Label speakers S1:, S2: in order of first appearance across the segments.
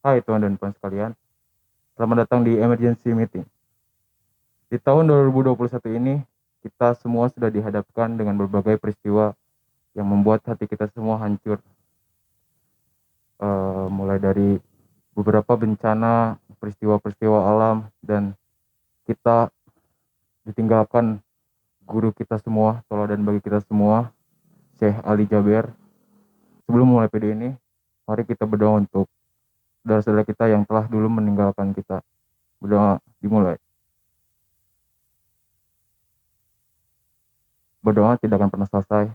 S1: Hai Tuan dan Puan sekalian, selamat datang di emergency meeting. Di tahun 2021 ini, kita semua sudah dihadapkan dengan berbagai peristiwa yang membuat hati kita semua hancur. Mulai dari beberapa bencana, peristiwa-peristiwa alam, dan kita ditinggalkan guru kita semua, teladan bagi kita semua, Syekh Ali Jaber. Sebelum mulai video ini, mari kita berdoa untuk saudara-saudara kita yang telah dulu meninggalkan kita. Berdoa dimulai. Berdoa tidak akan pernah selesai.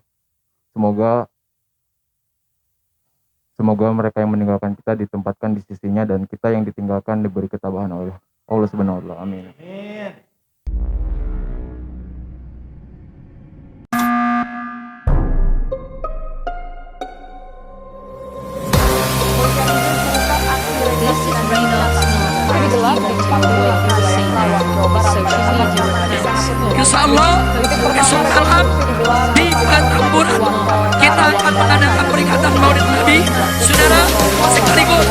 S1: Semoga mereka yang meninggalkan kita ditempatkan di sisinya dan kita yang ditinggalkan diberi ketabahan oleh Allah Subhanahu wa taala. Amin.
S2: This is Reynolds
S3: Insya Allah esok malam di bulan Tamburan kita akan mengadakan peringatan Maulid Nabi, saudara, sekaligus.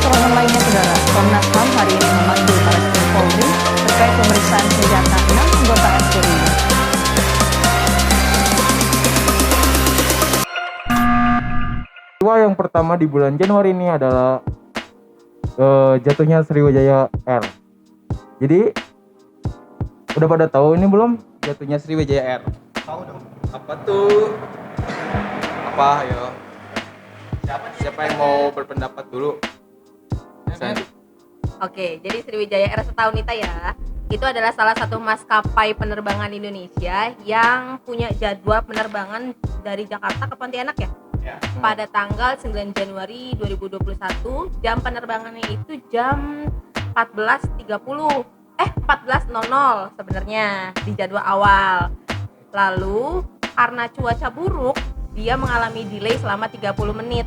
S4: Keterangan lainnya, saudara, Komnas HAM hari ini memanggil para Polri terkait pemeriksaan senjata 6 anggota FPI.
S1: Peristiwa yang pertama di bulan Januari ini adalah jatuhnya Sriwijaya Air. Jadi udah pada tahu ini belum jatuhnya Sriwijaya Air?
S5: Tahu dong.
S1: Apa tuh? Apa ya? Siapa yang mau berpendapat dulu?
S2: Oke, jadi Sriwijaya Air setahun itu adalah salah satu maskapai penerbangan Indonesia yang punya jadwal penerbangan dari Jakarta ke Pontianak ya. Pada tanggal 9 Januari 2021, jam penerbangannya itu jam 14.30 sebenarnya di jadwal awal. Lalu karena cuaca buruk, dia mengalami delay selama 30 menit.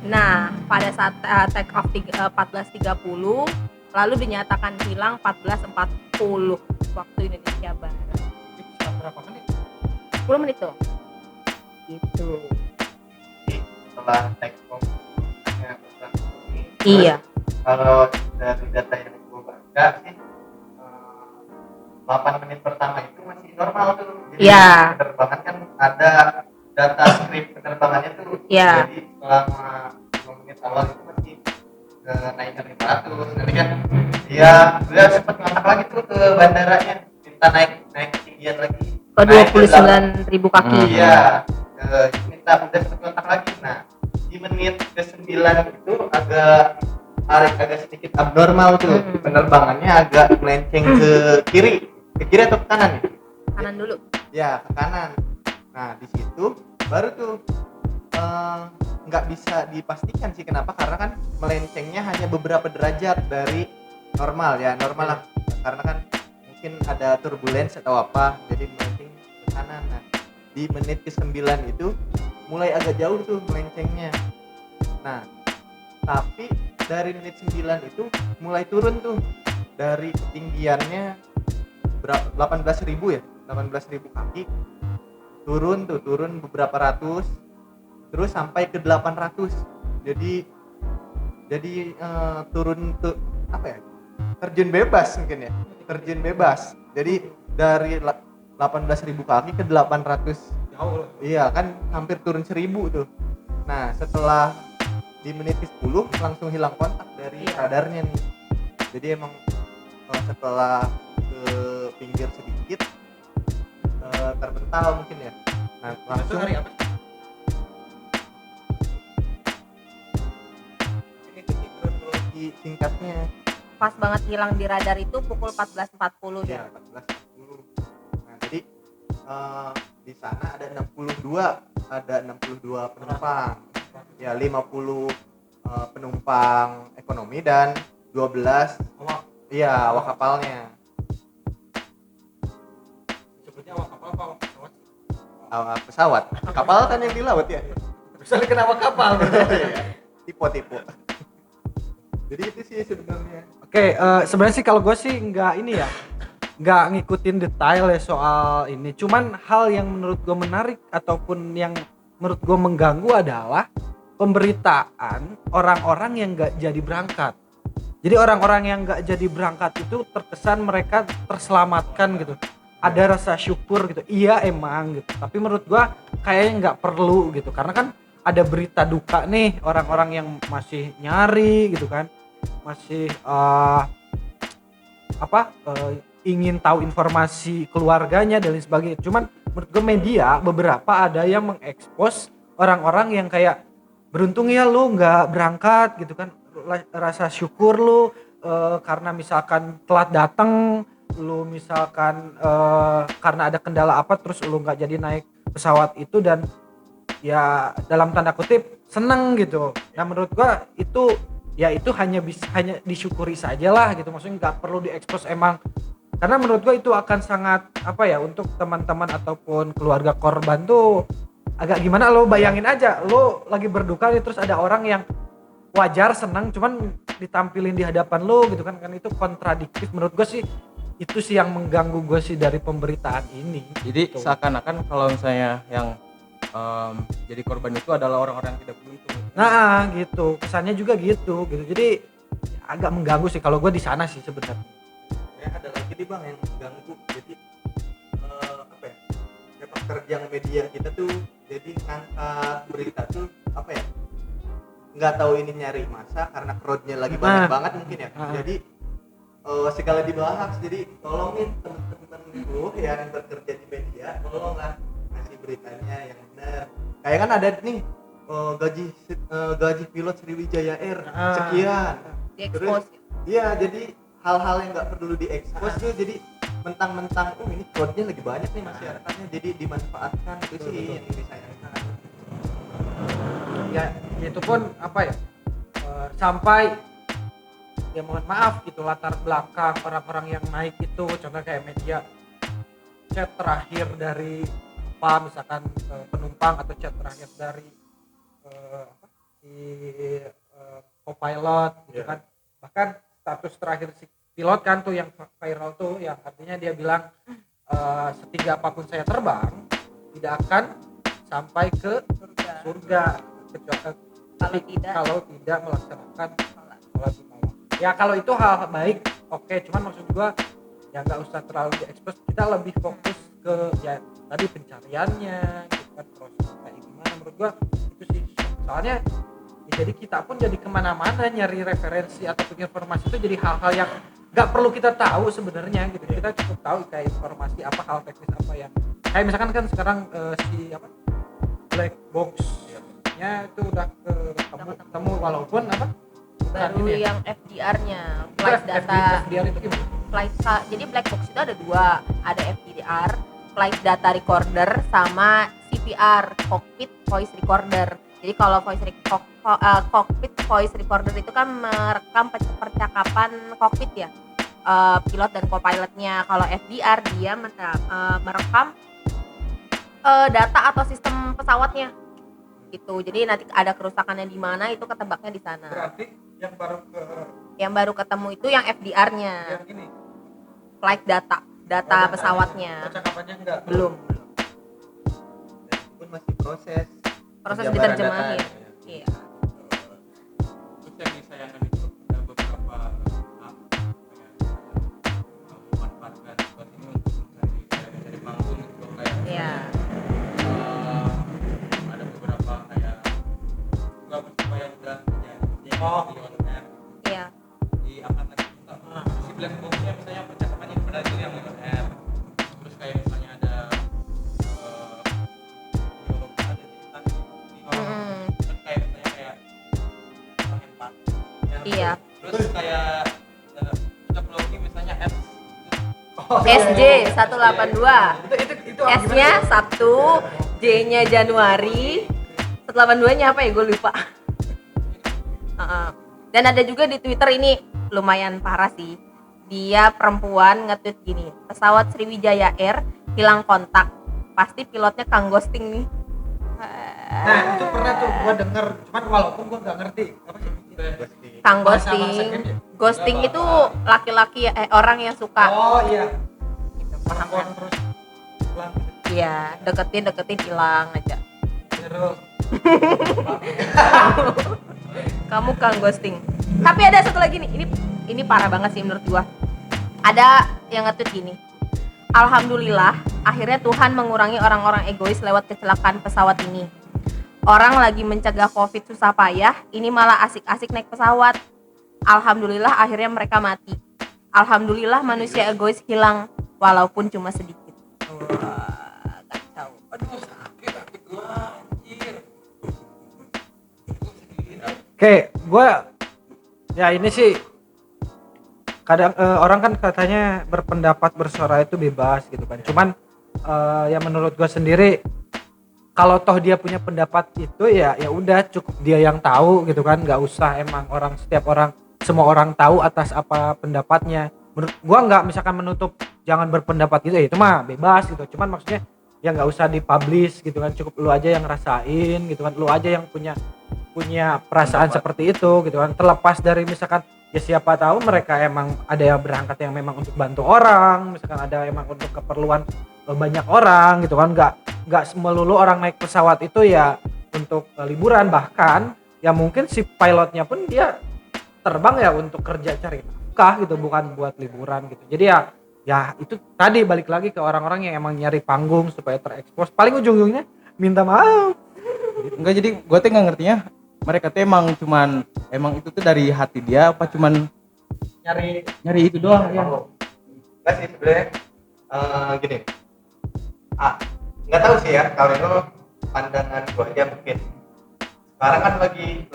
S2: Nah, pada saat take off 14.30, lalu dinyatakan hilang 14.40 waktu Indonesia Barat.
S5: Berapa menit?
S2: 10 menit tuh. Gitu.
S5: Setelah take off
S2: Iya.
S5: kalau dari data yang gue baca sih 8 menit pertama itu masih normal tuh. Jadi
S2: Iya.
S5: penerbangan kan ada data skrip penerbangannya tuh.
S2: Iya.
S5: Jadi selama 5 menit awal itu masih naik ke 500. Nanti kan dia sempat ngontak lagi tuh ke bandaranya, minta naik ketinggian lagi.
S2: Ke 29.000 kaki.
S5: Iya. Minta udah sempat kontak lagi. Nah, di menit ke-9 itu agak sedikit abnormal tuh. Penerbangannya agak melenceng ke kiri atau ke kanan ya?
S2: Kanan dulu.
S5: Ya, ke kanan. Nah, di situ baru tuh nggak bisa dipastikan sih kenapa, karena kan melencengnya hanya beberapa derajat dari normal lah, karena kan mungkin ada turbulence atau apa, jadi melenceng ke kanan. Nah, di menit ke-9 itu mulai agak jauh tuh melencengnya. Nah, tapi dari menit 9 itu mulai turun tuh dari ketinggiannya 18.000 kaki, turun beberapa ratus, terus sampai ke 800. Jadi turun tuh terjun bebas mungkin ya, jadi dari 18.000 kaki ke 800.
S1: Jauh.
S5: Iya kan, hampir turun 1.000 tuh. Nah, setelah di menit ke-10 langsung hilang kontak dari radarnya nih. Jadi emang setelah ke pinggir sedikit terbental mungkin ya. Nah, langsung
S1: Itu hari apa?
S5: ini tuh kronologi singkatnya.
S2: Pas banget hilang di radar itu pukul 14.40
S5: Ya,
S2: ya.
S5: 14.40. Nah, jadi di sana ada 62 penumpang. Ya, 50 penumpang ekonomi dan 12 awak kapalnya.
S1: Sebutnya awak kapal apa awak pesawat?
S5: Awak pesawat. Kapal kan yang di laut ya.
S1: Misalnya kenapa kapal?
S5: Tipe. Jadi itu sih sebenarnya.
S6: Oke, sebenarnya sih kalau gue sih nggak ngikutin detail ya soal ini. Cuman hal yang menurut gue menarik ataupun yang menurut gue mengganggu adalah pemberitaan orang-orang yang nggak jadi berangkat. Jadi orang-orang yang nggak jadi berangkat itu terkesan mereka terselamatkan gitu. Ada rasa syukur gitu. Iya emang gitu. Tapi menurut gua kayaknya nggak perlu gitu. Karena kan ada berita duka nih orang-orang yang masih nyari gitu kan. Masih ingin tahu informasi keluarganya dan lain sebagainya. Cuman menurut gue media beberapa ada yang mengekspos orang-orang yang kayak beruntung ya lu nggak berangkat gitu kan, rasa syukur lu karena misalkan telat datang, lu misalkan karena ada kendala apa terus lu nggak jadi naik pesawat itu dan ya dalam tanda kutip seneng gitu. Nah menurut gua itu hanya disyukuri saja lah gitu, maksudnya nggak perlu diekspos emang, karena menurut gua itu akan sangat untuk teman-teman ataupun keluarga korban tuh agak gimana. Lo bayangin aja lo lagi berduka nih terus ada orang yang wajar senang cuman ditampilin di hadapan lo gitu kan itu kontradiktif. Menurut gua sih itu sih yang mengganggu gue sih dari pemberitaan ini.
S1: Jadi
S6: gitu.
S1: seakan-akan kalau misalnya yang jadi korban itu adalah orang-orang yang tidak beruntung.
S6: Nah gitu, kesannya juga gitu. Jadi agak mengganggu sih kalau gue di sana sih sebenarnya.
S5: Ya ada lagi nih bang yang mengganggu. Jadi sepak terjang media kita tuh jadi ngangkat berita tuh nggak tahu ini nyari masa karena crowdnya lagi banyak banget mungkin ya. Jadi segala dibahas. Jadi tolongin teman-teman gue yang bekerja di media, tolonglah ngasih beritanya yang benar. Kayak kan ada nih gaji pilot Sriwijaya Air sekian.
S2: Diekspos.
S5: Iya, jadi hal-hal yang nggak perlu diekspos tuh jadi mentang-mentang ini crowdnya lagi banyak nih masyarakatnya, jadi dimanfaatkan. Itu sih yang disayangkan.
S6: Ya itu pun sampai ya mohon maaf gitu latar belakang orang-orang yang naik itu, contoh kayak media chat terakhir dari misalkan penumpang atau chat terakhir dari co-pilot gitu kan, bahkan status terakhir si pilot kan tuh yang viral tuh yang artinya dia bilang setinggi apapun saya terbang tidak akan sampai ke surga kecuali kalau tidak melaksanakan sholat lima waktu. Ya kalau itu hal baik oke, cuman maksud gua ya nggak usah terlalu diekspos, kita lebih fokus ke ya tadi pencariannya gitu kan, proses kayak gimana. Menurut gua itu sih soalnya ya, jadi kita pun jadi kemana-mana nyari referensi ataupun informasi itu jadi hal-hal yang nggak perlu kita tahu sebenarnya gitu. Kita cukup tahu kayak informasi apa, hal teknis apa yang kayak misalkan kan sekarang black box-nya itu udah ketemu walaupun
S2: baru
S6: ini
S2: yang FDR-nya, flight data.
S6: FDR itu gimana?
S2: Jadi black box itu ada dua, ada FDR, flight data recorder, sama CVR, cockpit voice recorder. Jadi kalau cockpit voice recorder itu kan merekam percakapan kokpit ya, pilot dan co-pilotnya. Kalau FDR dia merekam data atau sistem pesawatnya gitu. Jadi nanti ada kerusakannya di mana itu ketebaknya di sana.
S6: Berarti
S2: yang baru ketemu itu yang FDR-nya,
S6: yang ini
S2: flight data pesawatnya.
S6: percakapannya enggak
S2: Belum
S5: Pun masih proses
S2: diterjemahin.
S5: data.
S2: Iya.
S1: Terus yang disayangkan itu ada beberapa memanfaatkan situasi ini untuk mencari panggung gitu kayak
S2: Iya.
S1: ada beberapa kayak nggak bersama yang udah di on air
S2: Iya.
S1: diangkat lagi si black box-nya misalnya percakapannya pada itu yang on air. Terus kayak misalnya ada dialog ada cerita terus kayak misalnya kayak empat
S2: Iya.
S1: terus kayak teknologi misalnya S
S2: SJ 182.
S6: itu
S2: S-nya Sabtu, J-nya Januari, 182-nya apa ya gue lupa. Dan ada juga di Twitter ini lumayan parah sih. Dia perempuan nge-tweet gini, pesawat Sriwijaya Air hilang kontak, pasti pilotnya Kang Ghosting nih.
S6: Nah itu pernah tuh gua denger, cuman walaupun gua nggak ngerti apa sih
S2: Kang
S6: bahasa
S2: Ghosting.
S6: game ya?
S2: Ghosting itu laki-laki orang yang suka
S6: Oh iya,
S2: paham kan?
S6: terus pulang
S2: Iya, deketin hilang aja.
S6: terus
S2: Kamu Kang ghosting. Tapi ada satu lagi nih, ini parah banget sih menurut gua. Ada yang nge-tweet gini. Alhamdulillah, akhirnya Tuhan mengurangi orang-orang egois lewat kecelakaan pesawat ini. Orang lagi mencegah Covid susah payah, ini malah asik-asik naik pesawat. Alhamdulillah akhirnya mereka mati. Alhamdulillah manusia egois hilang, walaupun cuma sedikit. Wah, kacau.
S6: Oke, gue ya ini sih kadang orang kan katanya berpendapat bersuara itu bebas gitu kan. Cuman ya menurut gue sendiri kalau toh dia punya pendapat itu ya udah cukup dia yang tahu gitu kan. Nggak usah emang semua orang tahu atas apa pendapatnya. Menurut gue nggak misalkan menutup jangan berpendapat gitu ya itu mah bebas gitu. Cuman maksudnya ya nggak usah dipublish gitu kan. Cukup lu aja yang rasain gitu kan. Lu aja yang punya perasaan seperti itu gitu kan, terlepas dari misalkan ya siapa tahu mereka emang ada yang berangkat yang memang untuk bantu orang, misalkan ada emang untuk keperluan banyak orang gitu kan, nggak melulu orang naik pesawat itu ya untuk liburan, bahkan ya mungkin si pilotnya pun dia terbang ya untuk kerja cari nafkah gitu, bukan buat liburan gitu. Jadi ya itu tadi balik lagi ke orang-orang yang emang nyari panggung supaya terekspos, paling ujung-ujungnya minta maaf.
S1: Enggak, jadi gue tuh nggak ngertinya mereka tuh emang itu tuh dari hati dia apa cuman nyari itu doang ya.
S5: Enggak sih sebenarnya gini. Nggak tahu sih ya kalau itu pandangan gue aja mungkin. Sekarang kan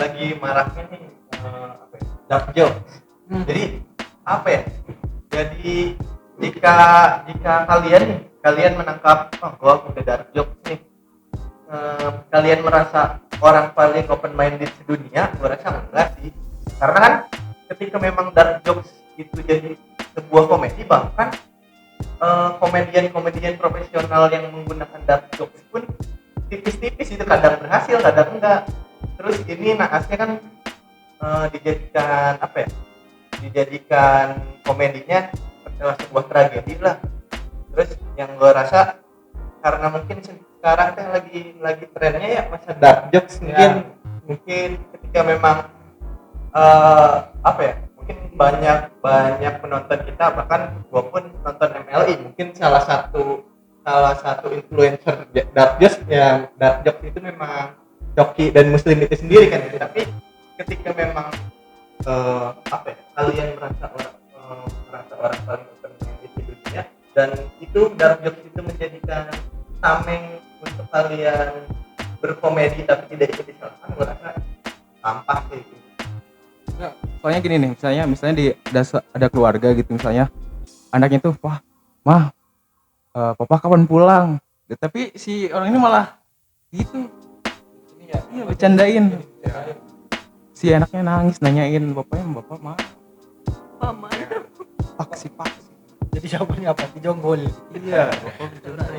S5: lagi maraknya nih dark jokes. Jadi apa ya? Jadi jika kalian menangkap gua udah dark jokes nih. Kalian merasa orang paling open minded sedunia, gue rasa enggak sih, karena kan ketika memang dark jokes itu jadi sebuah komedi, bahkan komedian profesional yang menggunakan dark jokes pun tipis-tipis itu, kadang berhasil kadang enggak. Terus ini naasnya kan dijadikan komedinya adalah sebuah tragedi lah. Terus yang gue rasa karena mungkin sekarang kan lagi trennya ya masa dark jokes, mungkin ketika memang mungkin banyak penonton kita, bahkan gua pun nonton MLI, mungkin salah satu influencer dark jokes itu memang Coki dan Muslim itu sendiri kan. Tapi ketika memang kalian merasa orang paling open-minded di dunia dan itu dark jokes itu menjadikan tameng untuk kalian berkomedi tapi tidak ikut disalahkan, gue rasa sampah sih itu.
S1: Nah, soalnya gini nih, misalnya ada keluarga gitu, misalnya anaknya tuh papa kapan pulang, tapi si orang ini malah gitu iya bercandain, si anaknya nangis nanyain bapak mah paksi
S6: Jadi jawabannya apa? Dijonggol.
S1: iya.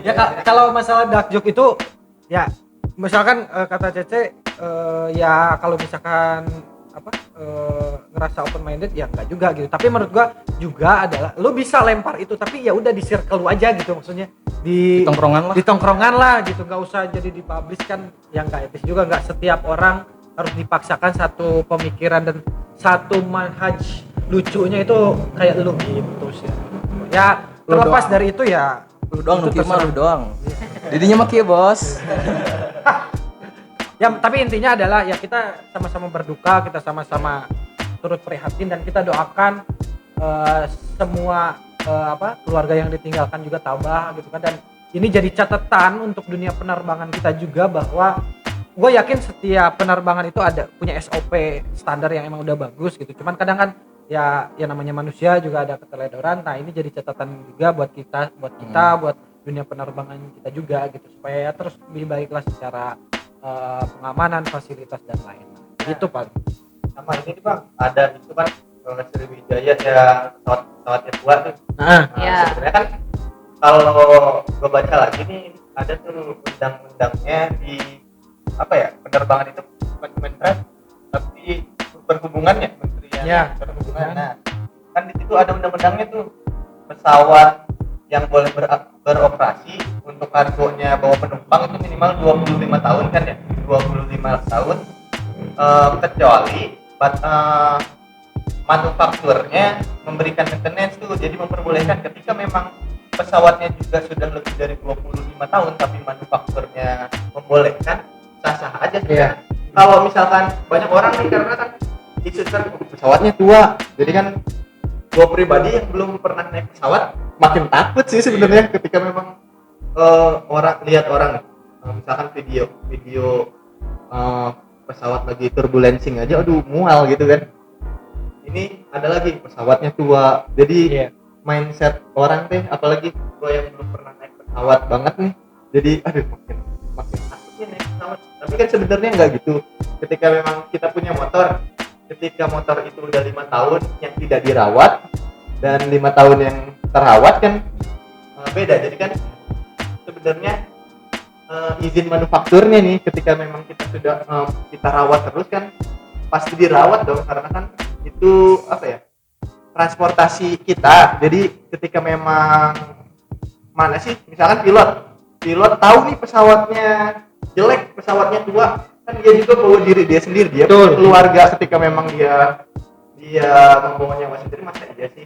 S6: Ya kalau masalah dark joke itu ya misalkan kata Cece ya kalau misalkan ngerasa open minded ya enggak juga gitu. Tapi menurut gua juga adalah lu bisa lempar itu tapi ya udah di circle lu aja gitu, maksudnya di tongkrongan lah gitu, enggak usah jadi dipublish kan, yang enggak etis juga. Enggak setiap orang harus dipaksakan satu pemikiran dan satu manhaj lucunya itu kayak lu gitu sih. Ya terlepas dari itu ya
S1: Lu doang lu doang. Didinya mah kieu, Bos.
S6: Ya tapi intinya adalah ya kita sama-sama berduka, kita sama-sama turut prihatin dan kita doakan semua keluarga yang ditinggalkan juga tabah gitu kan. Dan ini jadi catatan untuk dunia penerbangan kita juga, bahwa gue yakin setiap penerbangan itu punya SOP standar yang emang udah bagus gitu. Cuman kadang kan ya namanya manusia juga ada keteledoran. Nah ini jadi catatan juga buat kita buat dunia penerbangan kita juga gitu, supaya terus lebih baiklah secara pengamanan, fasilitas dan lain. Gitu Pak.
S5: Sama ini Bang, ada itu kan Sriwijaya ya pesawatnya tua tuh.
S2: Iya.
S5: Sebenarnya kan kalau gue baca lagi nih ada tuh undang-undangnya di penerbangan itu bukan Kementerian tapi perhubungannya, Kementerian Perhubungan. Nah, kan di situ ada undang-undangnya tuh, pesawat yang boleh beroperasi untuk kargonya bawa penumpang itu minimal 25 tahun kan ya, 25 tahun. Kecuali manufakturnya memberikan maintenance tuh, jadi memperbolehkan ketika memang pesawatnya juga sudah lebih dari 25 tahun tapi manufakturnya membolehkan, sah-sah aja sebenarnya. Kalau misalkan banyak orang nih karena kan isu kan pesawatnya tua, jadi kan gua pribadi yang belum pernah naik pesawat makin takut sih sebenarnya ketika memang lihat orang misalkan video pesawat lagi turbulencing aja, aduh mual gitu kan. Ini ada lagi pesawatnya tua, jadi mindset orang teh, apalagi gua yang belum pernah naik pesawat banget nih, jadi aduh makin takutnya naik pesawat. Tapi kan sebenarnya nggak gitu. Ketika memang kita punya motor, ketika motor itu udah 5 tahun yang tidak dirawat dan 5 tahun yang terawat kan beda. Jadi kan sebenarnya izin manufakturnya nih, ketika memang kita sudah kita rawat terus kan pasti dirawat dong, karena kan itu apa ya, transportasi kita. Jadi ketika memang mana sih, misalkan pilot tahu nih pesawatnya jelek, pesawatnya tua, kan dia juga bawa diri dia sendiri, dia punya keluarga. Ketika memang dia membawa nyawa sendiri, masa iya sih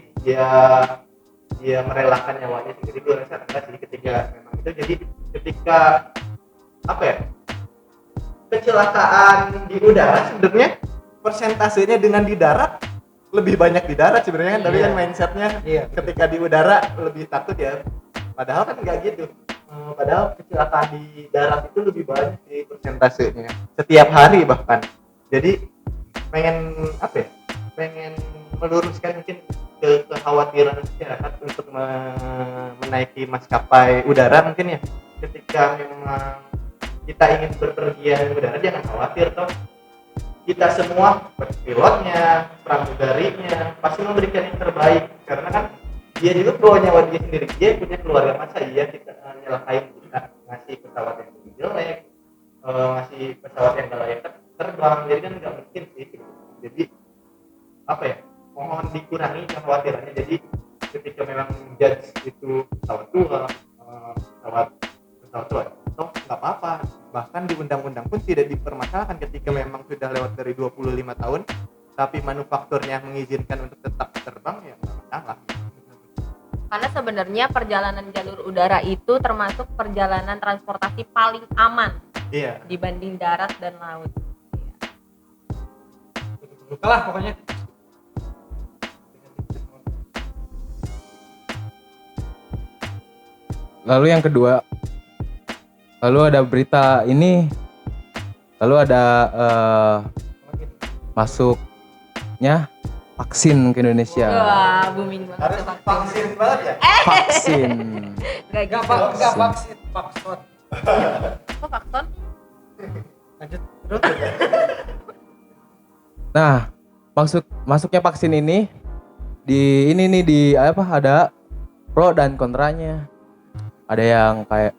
S5: dia merelakan nyawanya sendiri? Gue rasa enggak sih ketika memang itu. Jadi ketika apa ya, kecelakaan di udara sebenarnya persentasenya dengan di darat lebih banyak di darat sebenarnya kan. Tapi kan mindsetnya ketika di udara lebih takut ya, padahal kan enggak gitu. Padahal kecelakaan di darat itu lebih banyak di persentasenya setiap hari bahkan. Jadi pengen apa ya, pengen meluruskan mungkin kekhawatiran masyarakat untuk menaiki maskapai udara mungkin ya. Ketika memang kita ingin berpergian di udara, jangan khawatir toh, kita semua pilotnya, pramugarinya pasti memberikan yang terbaik, karena kan dia juga bawa nyawa dia sendiri, dia punya keluarga. Masa iya kita nyelakain kita, ngasih pesawat yang lebih jelek, ngasih pesawat yang gak layak terbang, jadi kan nggak mungkin sih. Jadi apa ya, mohon dikurangi kekhawatirannya. Jadi ketika memang judge itu pesawat tua, pesawat tua toh nggak apa-apa, bahkan di undang-undang pun tidak dipermasalahkan ketika memang sudah lewat dari 25 tahun tapi manufakturnya mengizinkan untuk tetap terbang, ya nggak masalah.
S2: Karena sebenarnya perjalanan jalur udara itu termasuk perjalanan transportasi paling aman dibanding darat dan laut.
S6: Kalah pokoknya.
S1: Lalu yang kedua, lalu ada berita ini, lalu ada masuknya vaksin ke Indonesia.
S2: Wah, booming banget.
S5: Harus vaksin banget ya.
S1: Vaksin.
S2: Gak gitu.
S6: Enggak vaksin, vaksin.
S2: Kok vaksin?
S6: Lanjut terus.
S1: Nah, masuknya vaksin ini di apa, ada pro dan kontranya. Ada yang kayak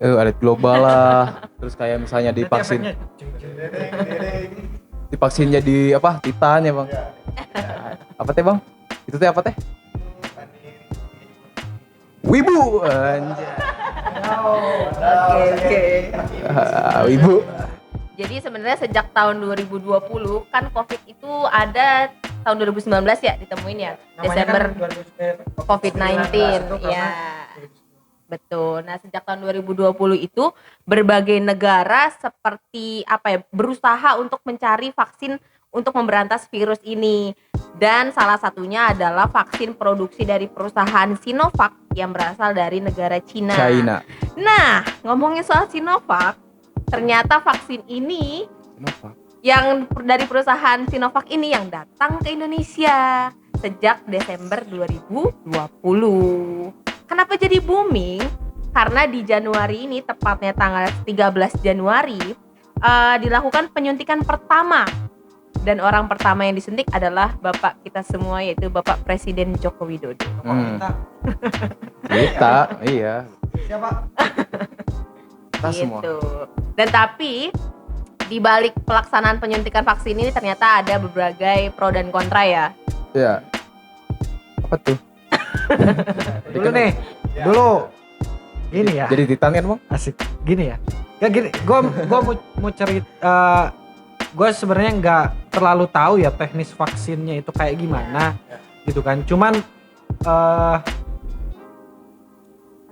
S1: ada global lah. Terus kayak misalnya divaksin jadi apa, Titan ya bang. Apa teh bang, itu teh apa teh, wibu anjay.
S2: Oke.
S1: Wibu.
S2: Jadi sebenarnya sejak tahun 2020 kan COVID itu ada tahun 2019 ya ditemuin ya. Desember COVID-19 ya. Betul. Nah, sejak tahun 2020 itu berbagai negara seperti apa ya, berusaha untuk mencari vaksin untuk memberantas virus ini. Dan salah satunya adalah vaksin produksi dari perusahaan Sinovac yang berasal dari negara Cina. Nah, ngomongin soal Sinovac, ternyata vaksin ini yang dari perusahaan Sinovac ini yang datang ke Indonesia sejak Desember 2020. Kenapa jadi booming? Karena di Januari ini, tepatnya tanggal 13 Januari, dilakukan penyuntikan pertama. Dan orang pertama yang disuntik adalah Bapak kita semua, yaitu Bapak Presiden Joko Widodo.
S1: Kita, iya.
S6: Siapa?
S1: Kita semua.
S2: Gitu. Dan tapi di balik pelaksanaan penyuntikan vaksin ini ternyata ada berbagai pro dan kontra ya.
S1: Iya. Apa tuh?
S6: Dulu nih, dulu. Gini ya.
S1: Jadi Titan kan bang?
S6: Asik. Gini ya. Ya gini, gua mau cerita. Gue sebenarnya nggak terlalu tahu ya teknis vaksinnya itu kayak gimana, gitu kan. Cuman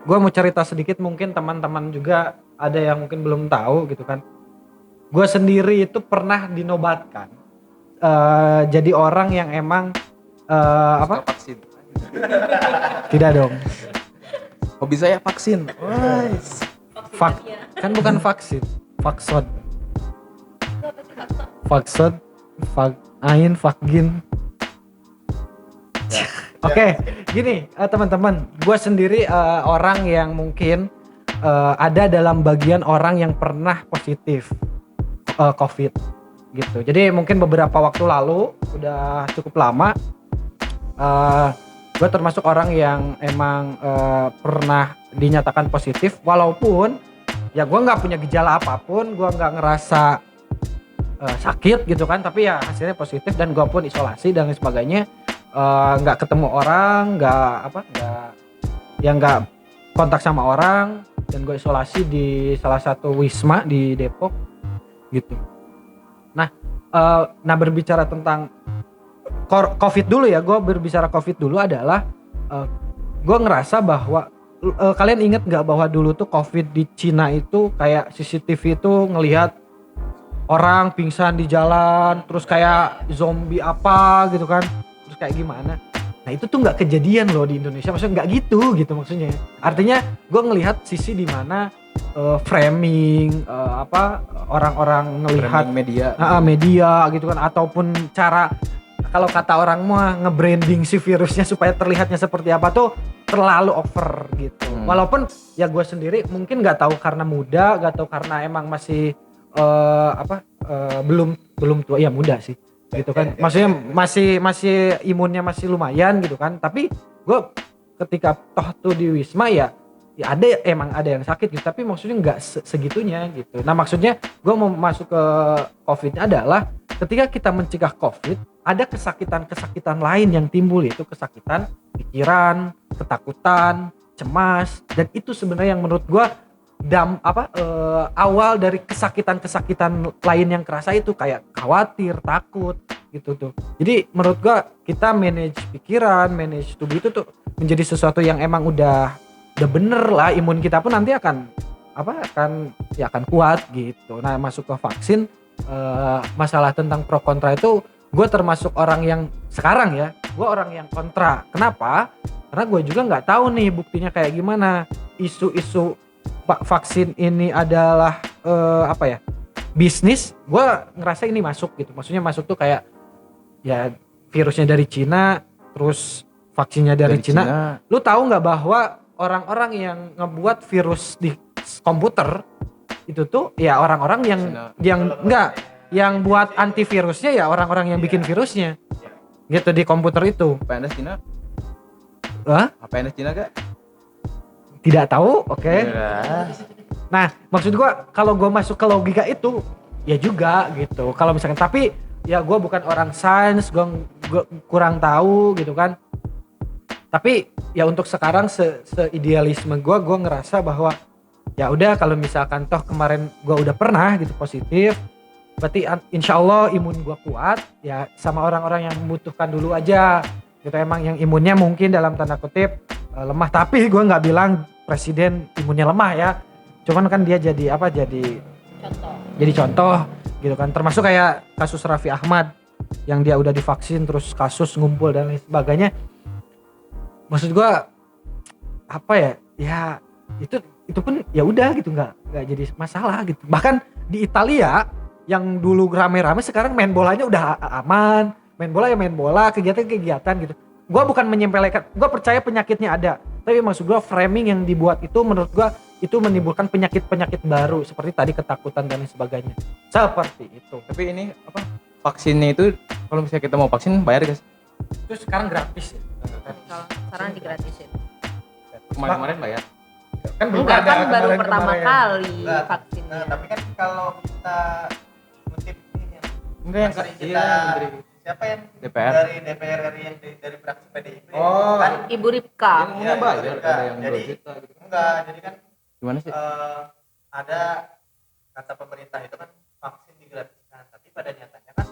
S6: gue mau cerita sedikit, mungkin teman-teman juga ada yang mungkin belum tahu gitu kan. Gue sendiri itu pernah dinobatkan jadi orang yang emang apa?
S1: Vaksin.
S6: Tidak dong.
S1: Hobi saya vaksin.
S6: Kan bukan vaksin, vakson. Vakson, vakgin. Oke, gini teman-teman, gue sendiri orang yang mungkin ada dalam bagian orang yang pernah positif COVID gitu. Jadi mungkin beberapa waktu lalu, udah cukup lama, gue termasuk orang yang emang pernah dinyatakan positif, walaupun ya gue nggak punya gejala apapun, gue nggak ngerasa sakit gitu kan, tapi ya hasilnya positif dan gue pun isolasi dan lain sebagainya, nggak ketemu orang, nggak kontak sama orang, dan gue isolasi di salah satu wisma di Depok gitu. Nah berbicara tentang COVID dulu ya, gue berbicara COVID dulu adalah gue ngerasa bahwa kalian inget nggak bahwa dulu tuh COVID di Cina itu kayak CCTV itu ngelihat orang pingsan di jalan, terus kayak zombie apa gitu kan, terus kayak gimana. Nah itu tuh nggak kejadian loh di Indonesia, maksudnya nggak gitu maksudnya. Artinya gue ngelihat sisi di mana framing orang-orang ngelihat media gitu kan, ataupun cara, kalau kata orang mah nge-branding si virusnya supaya terlihatnya seperti apa tuh terlalu over gitu. Walaupun ya gue sendiri mungkin nggak tahu karena muda, nggak tahu karena emang masih belum tua, ya muda sih gitu kan, maksudnya masih imunnya masih lumayan gitu kan. Tapi gue ketika toh tuh di wisma ya emang ada yang sakit gitu, tapi maksudnya nggak segitunya gitu. Nah maksudnya gue mau masuk ke COVID-nya adalah ketika kita mencegah COVID, ada kesakitan lain yang timbul, yaitu kesakitan pikiran, ketakutan, cemas, dan itu sebenarnya yang menurut gue awal dari kesakitan lain yang kerasa itu, kayak khawatir, takut gitu tuh. Jadi menurut gua kita manage pikiran, manage tubuh itu tuh menjadi sesuatu yang emang udah bener lah. Imun kita pun nanti akan kuat gitu. Nah masuk ke vaksin, masalah tentang pro kontra itu gue termasuk orang yang sekarang ya, gue orang yang kontra. Kenapa? Karena gue juga nggak tahu nih buktinya kayak gimana. Isu-isu vaksin ini adalah bisnis, gue ngerasa ini masuk gitu. Maksudnya masuk tuh kayak ya virusnya dari Cina, terus vaksinnya dari Cina. Lu tahu nggak bahwa orang-orang yang ngebuat virus di komputer itu tuh ya orang-orang yang buat antivirusnya ya orang-orang yang bikin virusnya gitu di komputer itu.
S1: PNS Cina? PNS Cina gak?
S6: Tidak tahu, oke. Nah, maksud gua kalau gua masuk ke logika itu ya juga gitu. Kalau misalkan, tapi ya gua bukan orang sains, gua kurang tahu gitu kan. Tapi ya untuk sekarang se-idealisme gua ngerasa bahwa ya udah, kalau misalkan toh kemarin gua udah pernah gitu positif, berarti insya Allah imun gua kuat ya, sama orang-orang yang membutuhkan dulu aja gitu. Emang yang imunnya mungkin dalam tanda kutip lemah, tapi gua nggak bilang presiden imunnya lemah ya, cuman kan dia jadi contoh gitu kan. Termasuk kayak kasus Raffi Ahmad yang dia udah divaksin terus kasus ngumpul dan lain sebagainya. Maksud gua ya itu pun ya udah gitu, nggak jadi masalah gitu. Bahkan di Italia yang dulu rame-rame sekarang main bolanya udah aman, main bola, kegiatan gitu. Gua bukan menyempelekan, gua percaya penyakitnya ada, tapi maksud gua framing yang dibuat itu menurut gua itu menimbulkan penyakit baru seperti tadi ketakutan dan lain sebagainya. Seperti itu.
S1: Tapi ini vaksinnya itu kalau misalnya kita mau vaksin bayar guys?
S6: Itu sekarang gratis ya.
S2: Sekarang digratisin.
S1: Kemarin bayar.
S6: Kan
S2: Enggak, kan baru pertama kali vaksinnya.
S5: Tapi kan kalau kita ngutip ini
S1: Enggak yang
S5: sering
S1: kita
S5: siapa yang
S1: DPR.
S5: dari DPR RI yang dari fraksi PDIP
S6: Oh.
S5: kan
S2: Ibu Ripka.
S1: Ngomongnya bayar, ada yang 2
S5: jadi
S1: juta gitu.
S5: enggak, jadi kan
S1: Gimana sih?
S5: ada kata pemerintah itu kan vaksin digratiskan, tapi pada nyatanya kan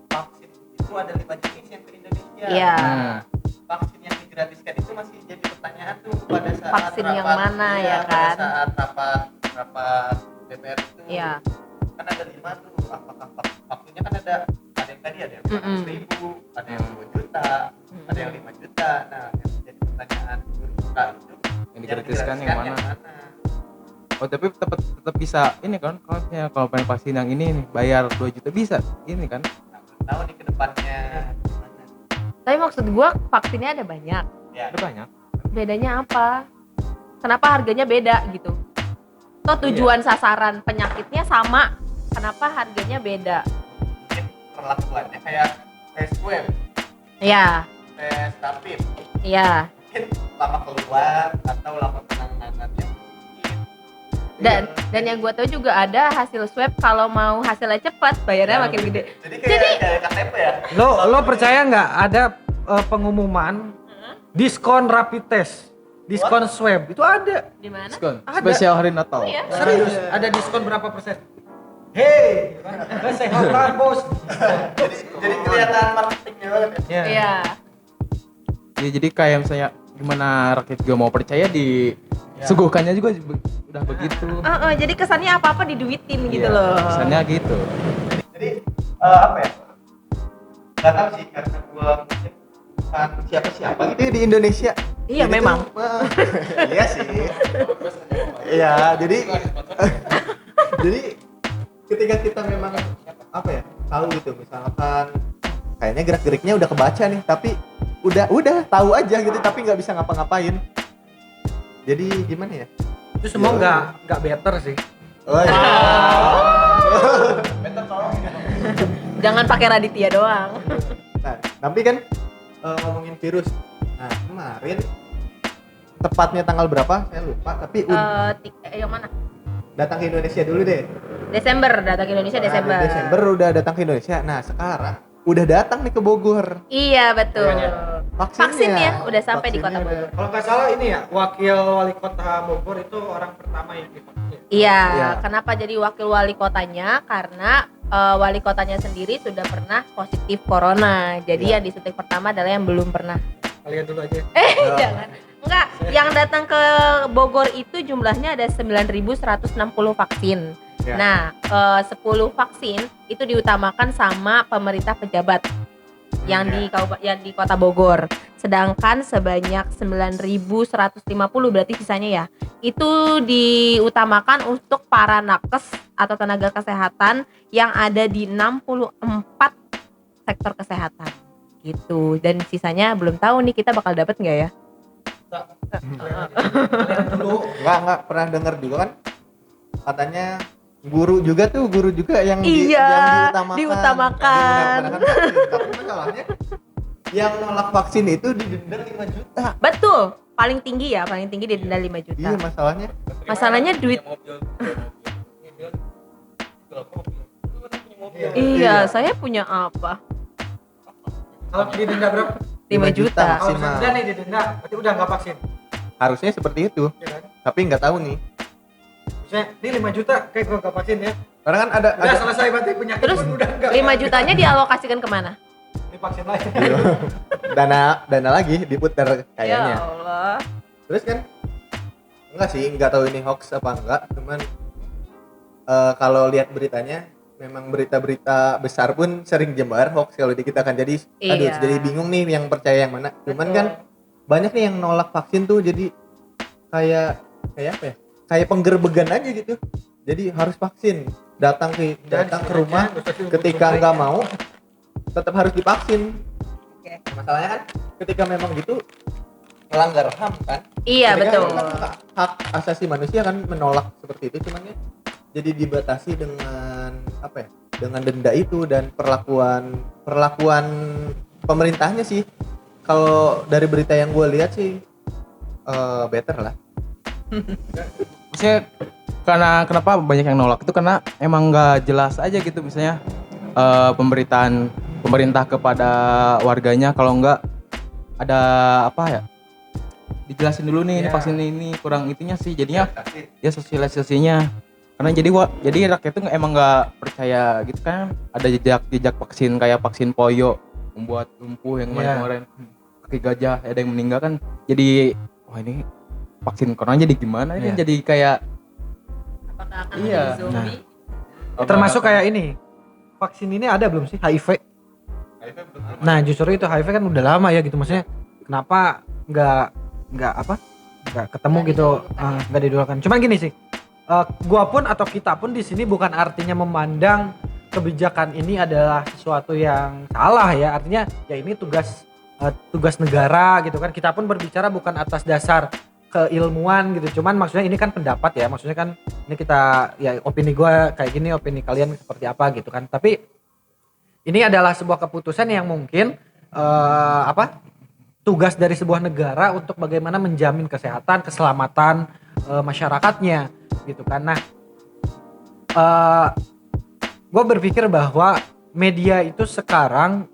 S5: vaksin itu ada 5 jenis yang ke Indonesia.
S2: Iya.
S1: Nah,
S5: Vaksin yang digratiskan itu masih jadi pertanyaan tuh pada saat
S2: Vaksin yang mana, ya kan?
S5: Pada saat rapat DPR itu.
S2: Iya.
S5: Kan ada 5 tuh, apakah vaksinnya kan ada yang tadi ada yang 100.000, ada yang 2 juta, ada yang 5 juta. Nah, yang jadi pertanyaan Kak itu
S1: yang digratiskan yang mana? Oh, tapi tetap bisa ini kan, kalau pengen vaksin yang ini nih, bayar 2 juta bisa ini kan.
S5: Nah, belum tahu nih ke depannya gimana.
S2: Tapi maksud gua vaksinnya ada banyak.
S5: Ya,
S1: Ada banyak.
S2: Bedanya apa? Kenapa harganya beda gitu? Toh tujuan sasaran penyakitnya sama, kenapa harganya beda?
S5: mungkin perlakuannya kayak tes swab,
S2: Iya,
S5: tes rapid.
S2: iya.
S5: Mungkin lama keluar atau lama penanganannya mungkin.
S2: Dan yang gua tahu juga ada hasil swab kalau mau hasilnya cepat bayarnya makin gede.
S5: Jadi kayak KTP ya.
S6: Lo percaya nggak ada pengumuman diskon rapid test, diskon swab itu ada?
S2: Di mana?
S1: Diskon.
S6: Ada.
S1: Spesial hari Natal.
S2: Oh, iya?
S6: Serius, ada diskon berapa persen? Hei, kesehatan bos.
S5: Jadi kelihatan marketingnya banget ya.
S2: Iya.
S1: Ya, jadi kayak misalnya gimana rakyat juga mau percaya disuguhkannya juga udah begitu.
S2: Jadi kesannya apa-apa diduitin gitu
S1: Iya,
S2: loh.
S1: kesannya gitu.
S5: Jadi apa ya? Gak tahu sih karena gua mungkin bukan siapa-siapa gitu ya di Indonesia.
S2: Iya,
S5: Jadi
S2: memang.
S5: tuh, iya sih. Iya, jadi jadi ketika kita memang apa ya tahu gitu misalkan kayaknya gerak-geriknya udah kebaca nih tapi udah tahu aja gitu tapi nggak bisa ngapa-ngapain. Jadi gimana ya?
S6: Itu semua nggak better sih.
S5: Oh iya.
S2: Jangan pakai Raditya doang.
S5: Nah, tapi kan ngomongin virus. Nah, kemarin tepatnya tanggal berapa? Saya lupa, tapi
S2: Yang mana?
S5: datang ke Indonesia dulu deh.
S2: Desember, datang ke Indonesia Desember.
S5: Nah, Desember udah datang ke Indonesia. Nah, sekarang udah datang nih ke Bogor.
S2: Iya, betul.
S5: Vaksinnya
S2: udah sampai di Kota
S5: Vaksinnya
S2: Bogor.
S6: Kalau nggak salah ini ya, wakil wali kota Bogor itu orang pertama yang divaksin.
S2: Iya,
S5: Iya.
S2: kenapa jadi wakil wali kotanya? Karena wali kotanya sendiri sudah pernah positif corona. Jadi
S5: Iya.
S2: yang disuntik pertama adalah yang belum pernah.
S6: Kalian dulu aja.
S2: Jangan. Enggak, yang datang ke Bogor itu jumlahnya ada 9.160 vaksin.
S5: Ya.
S2: Nah, 10 vaksin itu diutamakan sama pemerintah pejabat yang di Kota Bogor. Sedangkan sebanyak 9.150 berarti sisanya ya. Itu diutamakan untuk para nakes atau tenaga kesehatan yang ada di 64 sektor kesehatan. Gitu. Dan sisanya belum tahu nih kita bakal dapat nggak ya?
S6: Kalian dulu.
S5: Enggak pernah dengar juga kan? Katanya guru juga yang
S2: Iya,
S5: yang
S2: diutamakan.
S5: Yang benar-benar vaksin. Tapi masalahnya yang nolak vaksin itu didenda 5 juta.
S2: Betul. Paling tinggi didenda 5 juta.
S5: Iya, masalahnya.
S2: Masalahnya duit.
S5: Iya.
S2: Iya, saya punya apa?
S6: Kalau didenda berapa?
S2: 5 juta.
S6: Kalau
S5: Maksimal.
S6: didenda nih didenda, berarti udah nggak vaksin,
S5: Harusnya seperti itu,
S6: ya kan?
S5: tapi nggak tahu nih.
S6: Maksudnya, ini 5 juta kayak gua nggak vaksin ya.
S5: Karena kan ada
S6: Udah selesai berarti penyakit
S2: Terus
S6: pun udah nggak.
S2: 5 jutanya dialokasikan kemana?
S6: Divaksin lagi.
S5: dana lagi diputar
S2: Ya
S5: kayaknya.
S2: Allah.
S5: Terus kan enggak sih, nggak tahu ini hoax apa enggak, cuman kalau lihat beritanya memang berita-berita besar pun sering jembar hoax kalau di kita kan jadi
S2: Iya.
S5: jadi bingung nih yang percaya yang mana. Cuman
S2: Betul.
S5: kan banyak nih yang nolak vaksin tuh jadi kayak apa ya? Kayak penggerbegan aja gitu. Jadi harus vaksin, datang ke rumah ketika nggak mau tetap harus divaksin.
S2: Oke.
S5: Masalahnya kan ketika memang gitu melanggar HAM kan.
S2: Iya,
S5: Ketika
S2: betul.
S5: kan hak asasi manusia kan menolak seperti itu, cuman ya jadi dibatasi dengan apa ya? Dengan denda itu dan perlakuan pemerintahnya sih. Kalau dari berita yang gue lihat sih better lah.
S1: Maksudnya karena kenapa banyak yang nolak itu karena emang nggak jelas aja gitu misalnya pemberitaan pemerintah kepada warganya, kalau enggak ada apa ya, dijelasin dulu nih ini
S5: Iya.
S1: vaksin ini kurang itunya sih, jadinya ya sosialisasinya. Karena jadi rakyat tuh emang nggak percaya gitu kan, ada jejak vaksin kayak vaksin polio membuat lumpuh yang kemarin kaki gajah ada yang meninggal kan, jadi wah ini vaksin corona jadi gimana ini, jadi kayak
S2: Apakah akan
S1: Iya.
S2: menjadi zombie?
S6: Termasuk kayak ini. Vaksin ini ada belum sih HIV? Nah, justru itu HIV kan udah lama ya gitu, maksudnya kenapa nggak ketemu
S2: Nggak
S6: gitu,
S2: didahulukan ya.
S6: nggak didahulukan. Cuman gini sih, gua pun atau kita pun di sini bukan artinya memandang kebijakan ini adalah sesuatu yang salah ya, artinya ya ini tugas negara gitu kan. Kita pun berbicara bukan atas dasar keilmuan gitu, cuman maksudnya ini kan pendapat ya, maksudnya kan ini kita ya opini gua kayak gini, opini kalian seperti apa gitu kan. Tapi ini adalah sebuah keputusan yang mungkin tugas dari sebuah negara untuk bagaimana menjamin kesehatan, keselamatan masyarakatnya gitu kan. Nah, gue berpikir bahwa media itu sekarang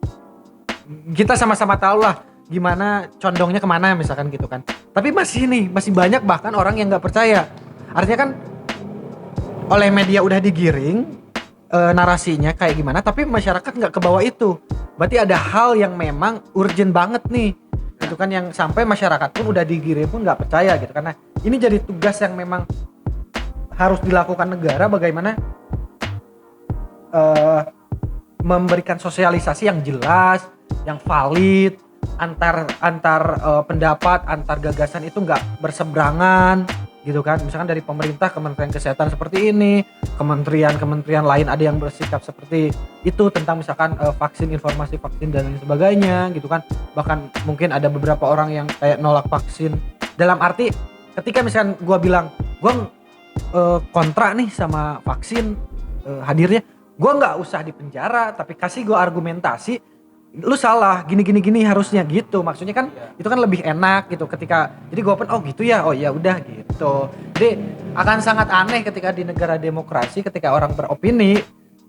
S6: kita sama-sama tahu lah gimana condongnya kemana misalkan gitu kan. Tapi masih banyak bahkan orang yang nggak percaya. Artinya kan oleh media udah digiring narasinya kayak gimana, tapi masyarakat nggak kebawa itu. Berarti ada hal yang memang urgent banget nih, gitu kan, yang sampai masyarakat pun udah digiring pun nggak percaya gitu. Karena ini jadi tugas yang memang harus dilakukan negara, bagaimana memberikan sosialisasi yang jelas, yang valid, antar pendapat, antar gagasan itu nggak berseberangan gitu kan. Misalkan dari pemerintah, Kementerian Kesehatan seperti ini, kementerian lain ada yang bersikap seperti itu tentang misalkan vaksin, informasi vaksin dan lain sebagainya gitu kan. Bahkan mungkin ada beberapa orang yang kayak nolak vaksin, dalam arti ketika misalkan gua bilang gua kontra nih sama vaksin hadirnya, gua nggak usah dipenjara, tapi kasih gua argumentasi, lu salah gini harusnya gitu. Maksudnya kan itu kan lebih enak gitu ketika, jadi gue pun oh gitu ya, oh ya udah gitu. Jadi akan sangat aneh ketika di negara demokrasi ketika orang beropini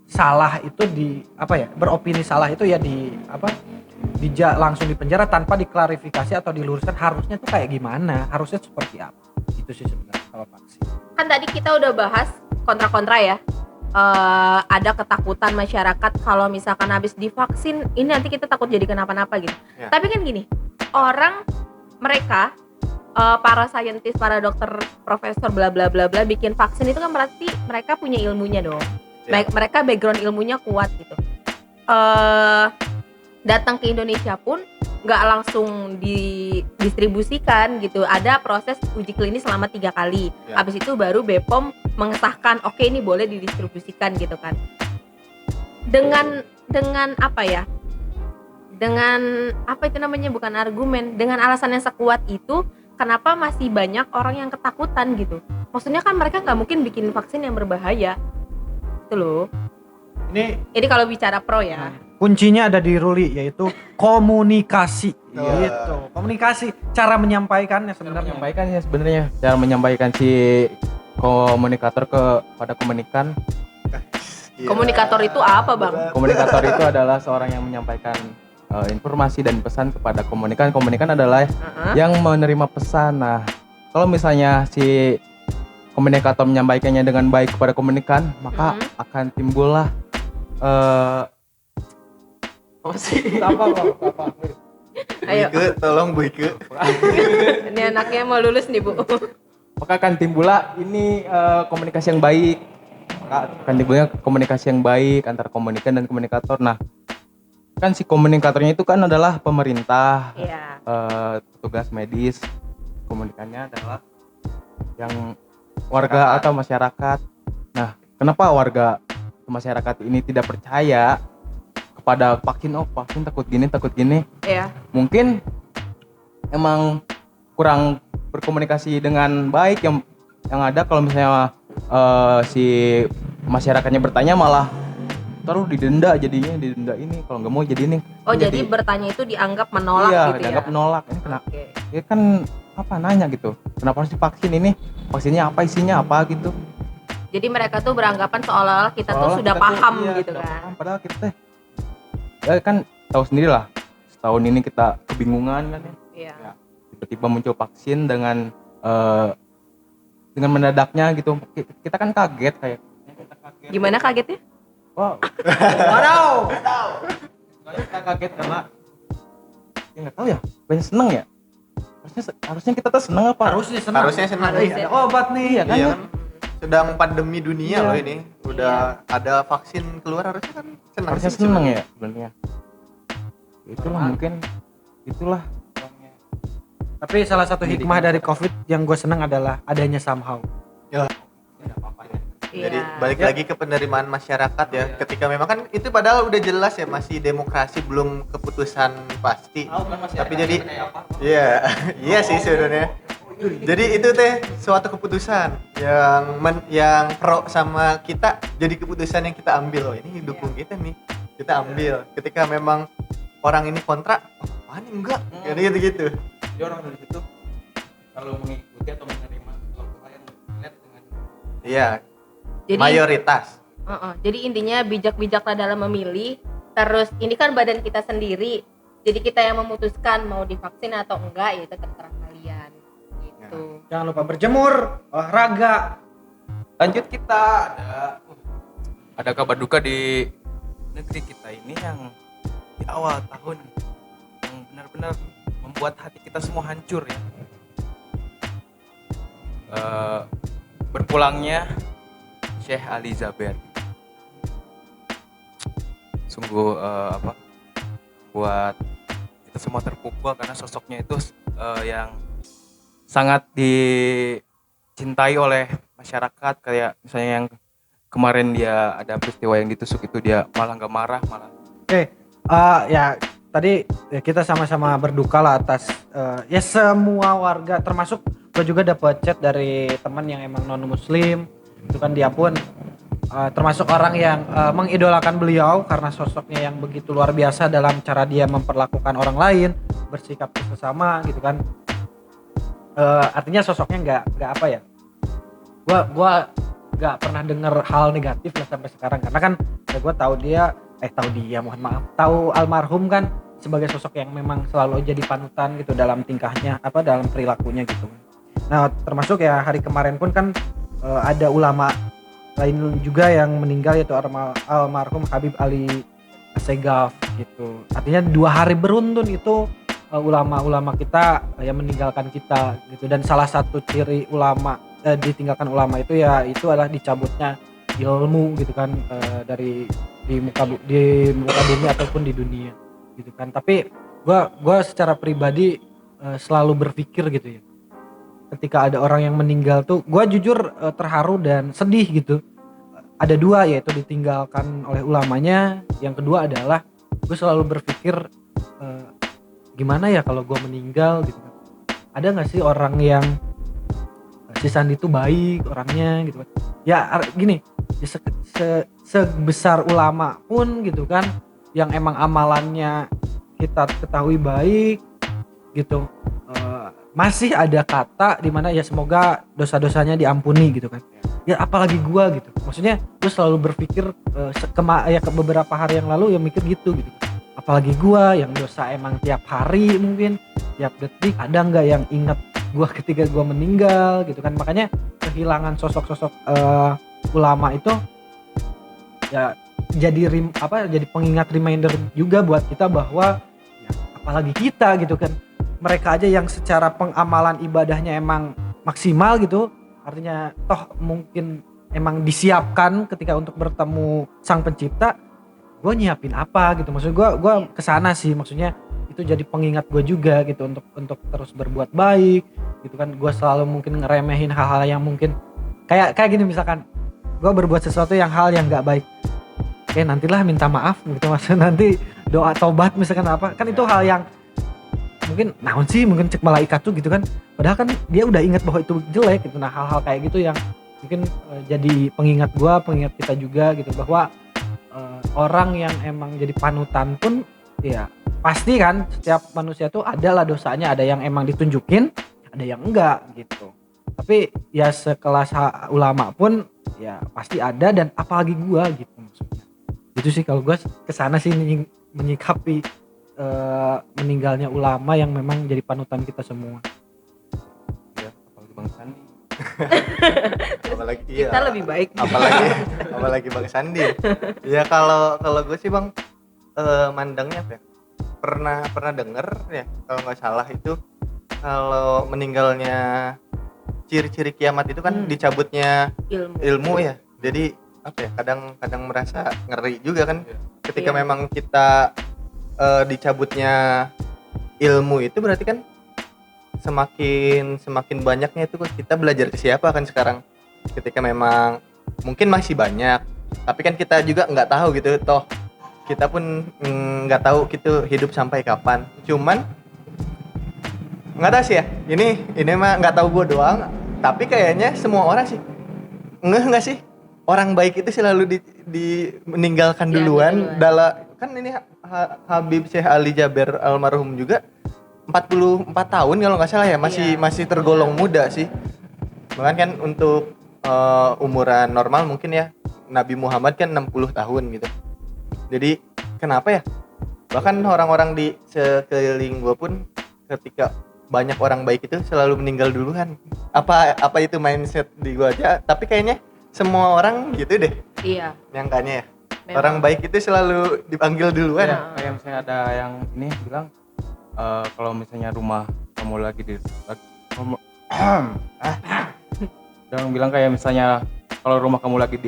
S6: salah itu beropini salah itu ya langsung dipenjara tanpa diklarifikasi atau diluruskan harusnya tuh kayak gimana, harusnya seperti apa. Itu sih sebenarnya kalau vaksin.
S2: Kan tadi kita udah bahas kontra-kontra ya. Ada ketakutan masyarakat kalau misalkan habis divaksin ini nanti kita takut jadi kenapa-napa gitu.
S5: Ya.
S2: Tapi kan gini, mereka para saintis, para dokter, profesor bla bla bla bla bikin vaksin itu kan berarti mereka punya ilmunya dong.
S5: Ya.
S2: Mereka background ilmunya kuat gitu. Datang ke Indonesia pun nggak langsung didistribusikan gitu. Ada proses uji klinis selama 3 kali.
S5: Ya.
S2: Habis itu baru BPOM mengesahkan oke ini boleh didistribusikan gitu kan. Dengan apa ya? Dengan apa itu namanya, bukan argumen, dengan alasan yang sekuat itu kenapa masih banyak orang yang ketakutan gitu. Maksudnya kan mereka nggak mungkin bikin vaksin yang berbahaya. Itu loh. Ini kalau bicara pro ya.
S6: Kuncinya ada di Ruli, yaitu komunikasi.
S5: Iya.
S6: Gitu. Komunikasi, cara menyampaikannya sebenarnya.
S1: Cara menyampaikan si komunikator kepada komunikan.
S5: Iya.
S2: Komunikator itu apa, Bang?
S1: Komunikator itu adalah seorang yang menyampaikan informasi dan pesan kepada komunikan. Komunikan adalah yang menerima pesan. Nah, kalau misalnya si komunikator menyampaikannya dengan baik kepada komunikan, maka akan timbullah
S6: Apa?
S2: Ayo.
S5: Buike, tolong Buike.
S2: Ini anaknya mau lulus nih, Bu.
S1: maka akan timbullah ini komunikasi yang baik. Akan timbulnya komunikasi yang baik antara komunikan dan komunikator. Nah, kan si komunikatornya itu kan adalah pemerintah,
S2: Iya.
S1: petugas medis. Komunikannya adalah yang warga atau masyarakat. Nah, kenapa warga atau masyarakat ini tidak percaya kepada vaksin? Oh, vaksin takut gini.
S2: Iya.
S1: Mungkin emang kurang berkomunikasi dengan baik. Yang ada kalau misalnya si masyarakatnya bertanya malah taruh didenda ini, kalau nggak mau jadi ini.
S2: Oh, jadi bertanya itu dianggap menolak
S1: iya,
S2: gitu
S1: dianggap
S2: ya.
S1: menolak. Ini kenapa?
S2: Oke.
S1: Ya kan nanya gitu. Kenapa harus divaksin ini? Vaksinnya apa, isinya apa gitu.
S2: Jadi mereka tuh beranggapan seolah-olah kita tuh
S1: Seolah
S2: sudah
S1: kita
S2: paham
S1: iya,
S2: gitu
S1: sudah
S2: kan.
S1: paham. Padahal kita teh kan tahu sendiri lah, setahun ini kita kebingungan kan ya.
S2: Iya.
S1: Tiba-tiba muncul vaksin dengan mendadaknya gitu. Kita kan kaget kayak.
S2: Gimana kagetnya?
S1: Wow.
S6: Waduh.
S1: Kita kaget karena ya nggak tahu ya, banyak seneng ya. Harusnya kita tuh seneng apa?
S6: Harusnya senang.
S5: Harusnya senang.
S6: Ada obat nih.
S1: Iya kan?
S5: Iya
S1: Ya?
S5: kan? Sedang pandemi dunia
S1: Iya.
S5: loh ini. Udah ada vaksin keluar, harusnya kan senang.
S1: Harusnya
S5: sih
S1: seneng
S5: sebenarnya.
S1: ya sebenarnya. Itulah mungkin itulah.
S6: Tapi salah satu hikmah dari COVID yang gue seneng adalah adanya somehow.
S5: Jadi
S2: Iya.
S5: balik lagi ke penerimaan masyarakat ya. Ketika memang kan itu padahal udah jelas ya, masih demokrasi, belum keputusan pasti. Tapi jadi iya, iya sih sebenarnya. Jadi itu teh suatu keputusan yang pro sama kita, jadi keputusan yang kita ambil. Oh, ini dukung kita nih. Kita ambil. Ketika memang orang ini kontra, oh, apaan nih, enggak. Jadi gitu-gitu.
S1: Jadi orang dari situ kalau mengikuti atau menerima sesuatu hal yang dilihat dengan
S5: Iya,
S2: Jadi
S5: mayoritas.
S2: Jadi intinya bijak-bijaklah dalam memilih. Terus ini kan badan kita sendiri. Jadi kita yang memutuskan mau divaksin atau enggak, ya itu terserah kalian. Gitu.
S6: Jangan lupa berjemur, olahraga.
S1: lanjut kita ada kabar duka di negeri kita ini yang di awal tahun yang benar-benar membuat hati kita semua hancur ya. Berpulangnya Syekh Ali Zaber, sungguh buat kita semua terpukul karena sosoknya itu yang sangat dicintai oleh masyarakat. Kayak misalnya yang kemarin dia ada peristiwa yang ditusuk itu, dia malah nggak marah, malah
S6: Ya tadi ya kita sama-sama berduka lah atas ya semua warga, termasuk gue juga dapat chat dari teman yang emang non muslim. Itu kan dia pun termasuk orang yang mengidolakan beliau karena sosoknya yang begitu luar biasa dalam cara dia memperlakukan orang lain, bersikap sesama gitu kan. Artinya sosoknya nggak apa ya, gua nggak pernah dengar hal negatif lah sampai sekarang, karena kan ya gue tahu almarhum kan sebagai sosok yang memang selalu jadi panutan gitu dalam tingkahnya, dalam perilakunya gitu. Nah termasuk ya hari kemarin pun kan ada ulama lain juga yang meninggal, yaitu almarhum Habib Ali Assegaf gitu. Artinya 2 hari beruntun itu ulama-ulama kita yang meninggalkan kita gitu. Dan salah satu ciri ulama ditinggalkan ulama itu ya itu adalah dicabutnya ilmu gitu kan, dari di muka bumi ataupun di dunia gitu kan. Tapi gua secara pribadi selalu berpikir gitu ya, ketika ada orang yang meninggal tuh gue jujur terharu dan sedih gitu. Ada 2, yaitu ditinggalkan oleh ulamanya. Yang kedua adalah gue selalu berpikir gimana ya kalau gue meninggal gitu kan. Ada gak sih orang yang si Sandi itu baik orangnya gitu kan. Ya gini ya, sebesar ulama pun gitu kan, yang emang amalannya kita ketahui baik gitu, masih ada kata dimana ya semoga dosa-dosanya diampuni gitu kan. Ya apalagi gua gitu, maksudnya gue selalu berpikir beberapa hari yang lalu ya mikir gitu apalagi gua yang dosa emang tiap hari, mungkin tiap detik, ada nggak yang ingat gua ketika gua meninggal gitu kan. Makanya kehilangan sosok-sosok ulama itu ya jadi pengingat, reminder juga buat kita bahwa ya, apalagi kita gitu kan. Mereka aja yang secara pengamalan ibadahnya emang maksimal gitu, artinya toh mungkin emang disiapkan ketika untuk bertemu sang pencipta. Gue nyiapin apa gitu, maksud gue kesana sih, maksudnya itu jadi pengingat gue juga gitu untuk terus berbuat baik gitu kan. Gue selalu mungkin ngeremehin hal-hal yang mungkin kayak gini, misalkan gue berbuat sesuatu yang nggak baik, nantilah minta maaf gitu, maksudnya nanti doa taubat misalkan apa kan, itu hal yang mungkin mungkin cek malaikat tuh gitu kan, padahal kan dia udah ingat bahwa itu jelek gitu. Nah hal-hal kayak gitu yang mungkin jadi pengingat kita juga gitu, bahwa orang yang emang jadi panutan pun ya pasti kan setiap manusia tuh adalah dosanya, ada yang emang ditunjukin, ada yang enggak gitu. Tapi ya sekelas ulama pun ya pasti ada, dan apalagi gua gitu maksudnya. Itu sih kalau gua kesana sih menyikapi meninggalnya ulama yang memang jadi panutan kita semua.
S1: Ya, apalagi Bang Sandi.
S5: Apalagi
S2: Kita lebih baik.
S5: apalagi Bang Sandi. Ya kalau gue sih Bang mandangnya apa ya? Pernah denger ya kalau nggak salah itu kalau meninggalnya ciri-ciri kiamat itu kan dicabutnya ilmu ya. Jadi apa ya? Kadang merasa ngeri juga kan ketika
S2: Iya.
S5: memang kita dicabutnya ilmu itu berarti kan semakin banyaknya itu kita belajar ke siapa kan sekarang ketika memang mungkin masih banyak tapi kan kita juga nggak tahu gitu toh kita pun nggak tahu gitu hidup sampai kapan cuman nggak tahu sih ya ini mah nggak tahu gue doang tapi kayaknya semua orang sih nggak sih orang baik itu selalu meninggalkan
S2: Ya,
S5: duluan dalam kan ini Habib Syekh Ali Jaber almarhum juga 44 tahun kalau nggak salah ya masih tergolong muda sih bahkan kan untuk umuran normal mungkin ya Nabi Muhammad kan 60 tahun gitu jadi kenapa ya bahkan orang-orang di sekeliling gue pun ketika banyak orang baik itu selalu meninggal duluan apa itu mindset di gue aja tapi kayaknya semua orang gitu deh
S2: Iya.
S5: nyangkanya ya
S2: Memang.
S5: orang baik itu selalu dipanggil duluan
S1: Ya, kayak misalnya ada yang ini bilang kalau misalnya rumah kamu lagi dan bilang kayak misalnya kalau rumah kamu lagi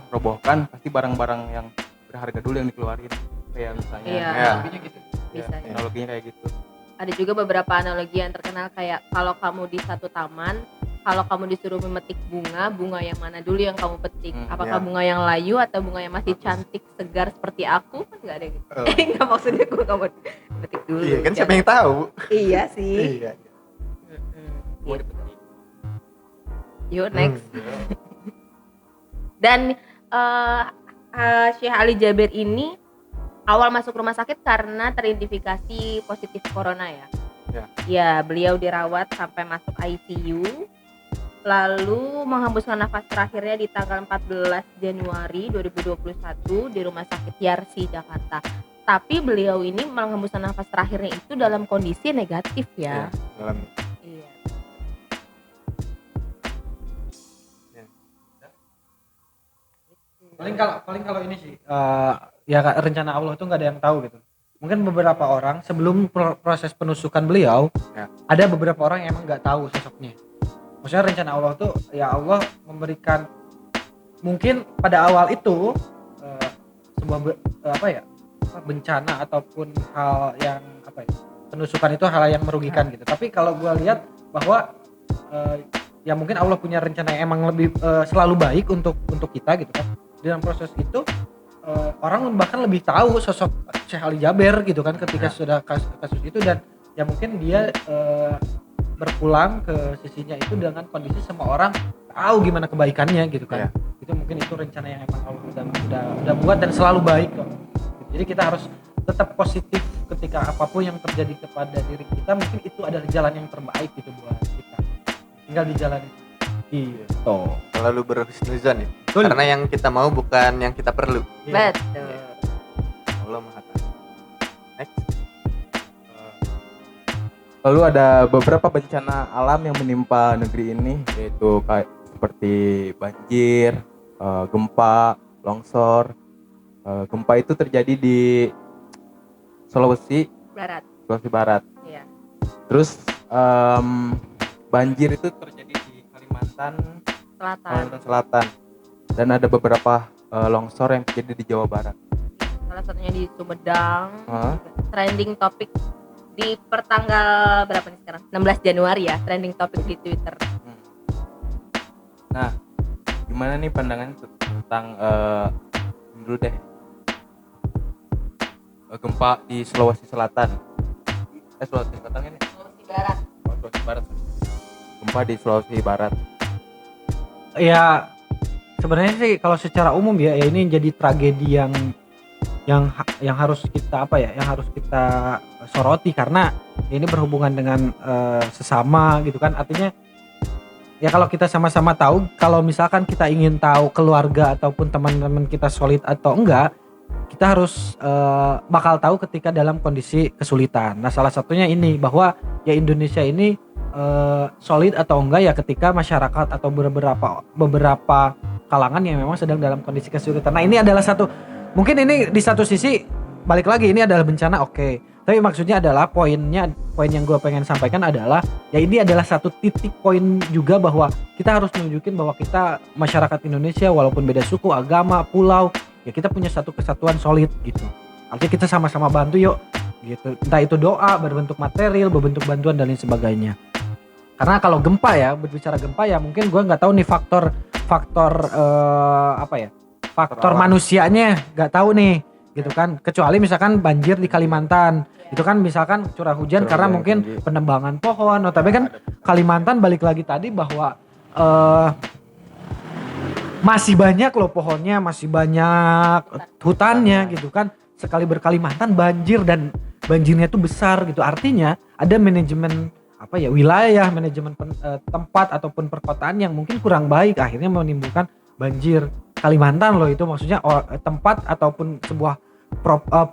S1: robohkan pasti barang-barang yang berharga dulu yang dikeluarin kayak misalnya
S2: Iya.
S1: analoginya gitu
S2: Bisa.
S1: ya, analoginya kayak gitu
S2: Ada juga beberapa analogi yang terkenal kayak kalau kamu di satu taman, kalau kamu disuruh memetik bunga yang mana dulu yang kamu petik? Apakah
S5: ya.
S2: bunga yang layu atau bunga yang masih cantik, segar seperti aku? Kan nggak ada gitu.
S5: Oh.
S2: Nggak maksudnya gue kamu petik dulu.
S5: iya kan siapa yang tahu
S2: Iya sih.
S5: iya
S2: Gitu. Yuk next. Dan Syekh Ali Jaber ini awal masuk rumah sakit karena terindikasi positif corona ya. Ya, beliau dirawat sampai masuk ICU. Lalu menghembuskan nafas terakhirnya di tanggal 14 Januari 2021 di Rumah Sakit Yarsi Jakarta. Tapi beliau ini menghembuskan nafas terakhirnya itu dalam kondisi negatif ya.
S5: dalam
S2: Iya.
S6: Paling kalau ini sih ya rencana Allah tuh nggak ada yang tahu gitu. Mungkin beberapa orang sebelum proses penusukan beliau ada beberapa orang yang emang nggak tahu sosoknya. Maksudnya rencana Allah tuh ya Allah memberikan mungkin pada awal itu sebuah bencana ataupun hal yang penusukan itu hal yang merugikan gitu. Tapi kalau gue lihat bahwa ya mungkin Allah punya rencana yang emang lebih selalu baik untuk kita gitu kan. Dalam proses itu orang bahkan lebih tahu sosok Syekh Ali Jaber gitu kan ketika sudah kasus itu dan ya mungkin dia berpulang ke sisinya itu dengan kondisi semua orang tahu gimana kebaikannya gitu kan. Itu mungkin itu rencana yang emang Allah udah buat dan selalu baik kok. Jadi kita harus tetap positif ketika apapun yang terjadi kepada diri kita, mungkin itu adalah jalan yang terbaik gitu buat kita. Tinggal di jalan itu. Gitu.
S5: selalu berhusnuzon ya karena yang kita mau bukan yang kita perlu
S2: Betul.
S5: Allah Maha Tahu. Next.
S1: lalu ada beberapa bencana alam yang menimpa negeri ini yaitu kayak seperti banjir, gempa, longsor. Gempa itu terjadi di Sulawesi Barat.
S2: Iya.
S1: Terus banjir itu terjadi di Kalimantan Selatan. Dan ada beberapa longsor yang terjadi di Jawa Barat.
S2: Salah satunya di Sumedang. Trending topik di pertanggal berapa nih sekarang? 16 Januari ya, trending topik di Twitter.
S1: Nah, gimana nih pandangan tentang dulu deh gempa di Sulawesi Selatan? Sulawesi Selatan ini?
S2: Sulawesi Barat.
S1: Sulawesi Barat. Gempa di Sulawesi Barat.
S6: Ya sebenarnya sih kalau secara umum ya ini jadi tragedi yang harus kita yang harus kita soroti karena ini berhubungan dengan sesama gitu kan. Artinya ya kalau kita sama-sama tahu kalau misalkan kita ingin tahu keluarga ataupun teman-teman kita solid atau enggak, kita harus bakal tahu ketika dalam kondisi kesulitan. Nah, salah satunya ini bahwa ya Indonesia ini solid atau enggak ya ketika masyarakat atau beberapa kalangan yang memang sedang dalam kondisi kesulitan. Nah, ini adalah mungkin ini di satu sisi balik lagi ini adalah bencana, oke. Tapi maksudnya adalah poin yang gue pengen sampaikan adalah ya ini adalah satu titik poin juga bahwa kita harus menunjukin bahwa kita masyarakat Indonesia walaupun beda suku, agama, pulau, ya kita punya satu kesatuan solid gitu. Artinya kita sama-sama bantu yuk gitu. Entah itu doa, berbentuk material, berbentuk bantuan dan lain sebagainya. Karena kalau gempa ya, berbicara gempa ya mungkin gue nggak tahu nih faktor faktor manusianya nggak tahu nih gitu kan. Kecuali misalkan banjir di Kalimantan itu kan misalkan curah hujan karena mungkin
S1: tinggi.
S6: penebangan pohon. Tapi kan Kalimantan balik lagi tadi bahwa masih banyak loh pohonnya, masih banyak hutannya gitu kan. Sekali berKalimantan banjir dan banjirnya tuh besar gitu. Artinya ada manajemen wilayah, manajemen tempat ataupun perkotaan yang mungkin kurang baik akhirnya menimbulkan banjir. Kalimantan loh itu maksudnya tempat ataupun sebuah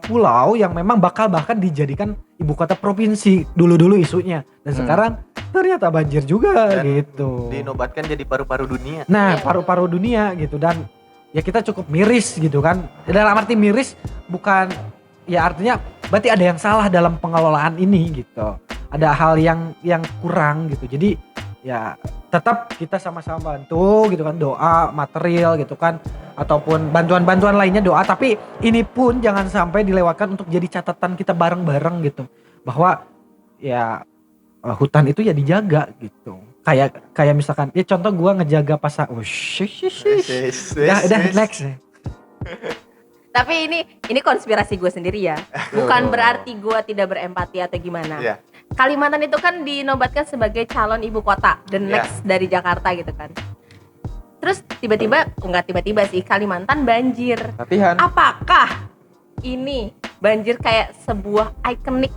S6: pulau yang memang bahkan dijadikan ibu kota provinsi dulu isunya dan sekarang ternyata banjir juga
S5: Dan
S6: gitu.
S5: dinobatkan jadi paru-paru dunia.
S6: Nah, paru-paru dunia gitu dan ya kita cukup miris gitu kan. Dalam arti miris bukan ya artinya berarti ada yang salah dalam pengelolaan ini gitu. Ada hal yang kurang gitu. Jadi ya tetap kita sama-sama bantu gitu kan, doa, material gitu kan, ataupun bantuan-bantuan lainnya doa, tapi ini pun jangan sampai dilewatkan untuk jadi catatan kita bareng-bareng gitu. Bahwa ya hutan itu ya dijaga gitu. Kayak misalkan ya contoh gua ngejaga pasar. Udah next ya.
S2: Tapi ini konspirasi gue sendiri ya. Bukan berarti gue tidak berempati atau gimana.
S5: Iya.
S2: Kalimantan itu kan dinobatkan sebagai calon ibu kota, the next dari Jakarta gitu kan. Terus nggak tiba-tiba sih, Kalimantan banjir.
S1: Latihan.
S2: Apakah ini banjir kayak sebuah ikonik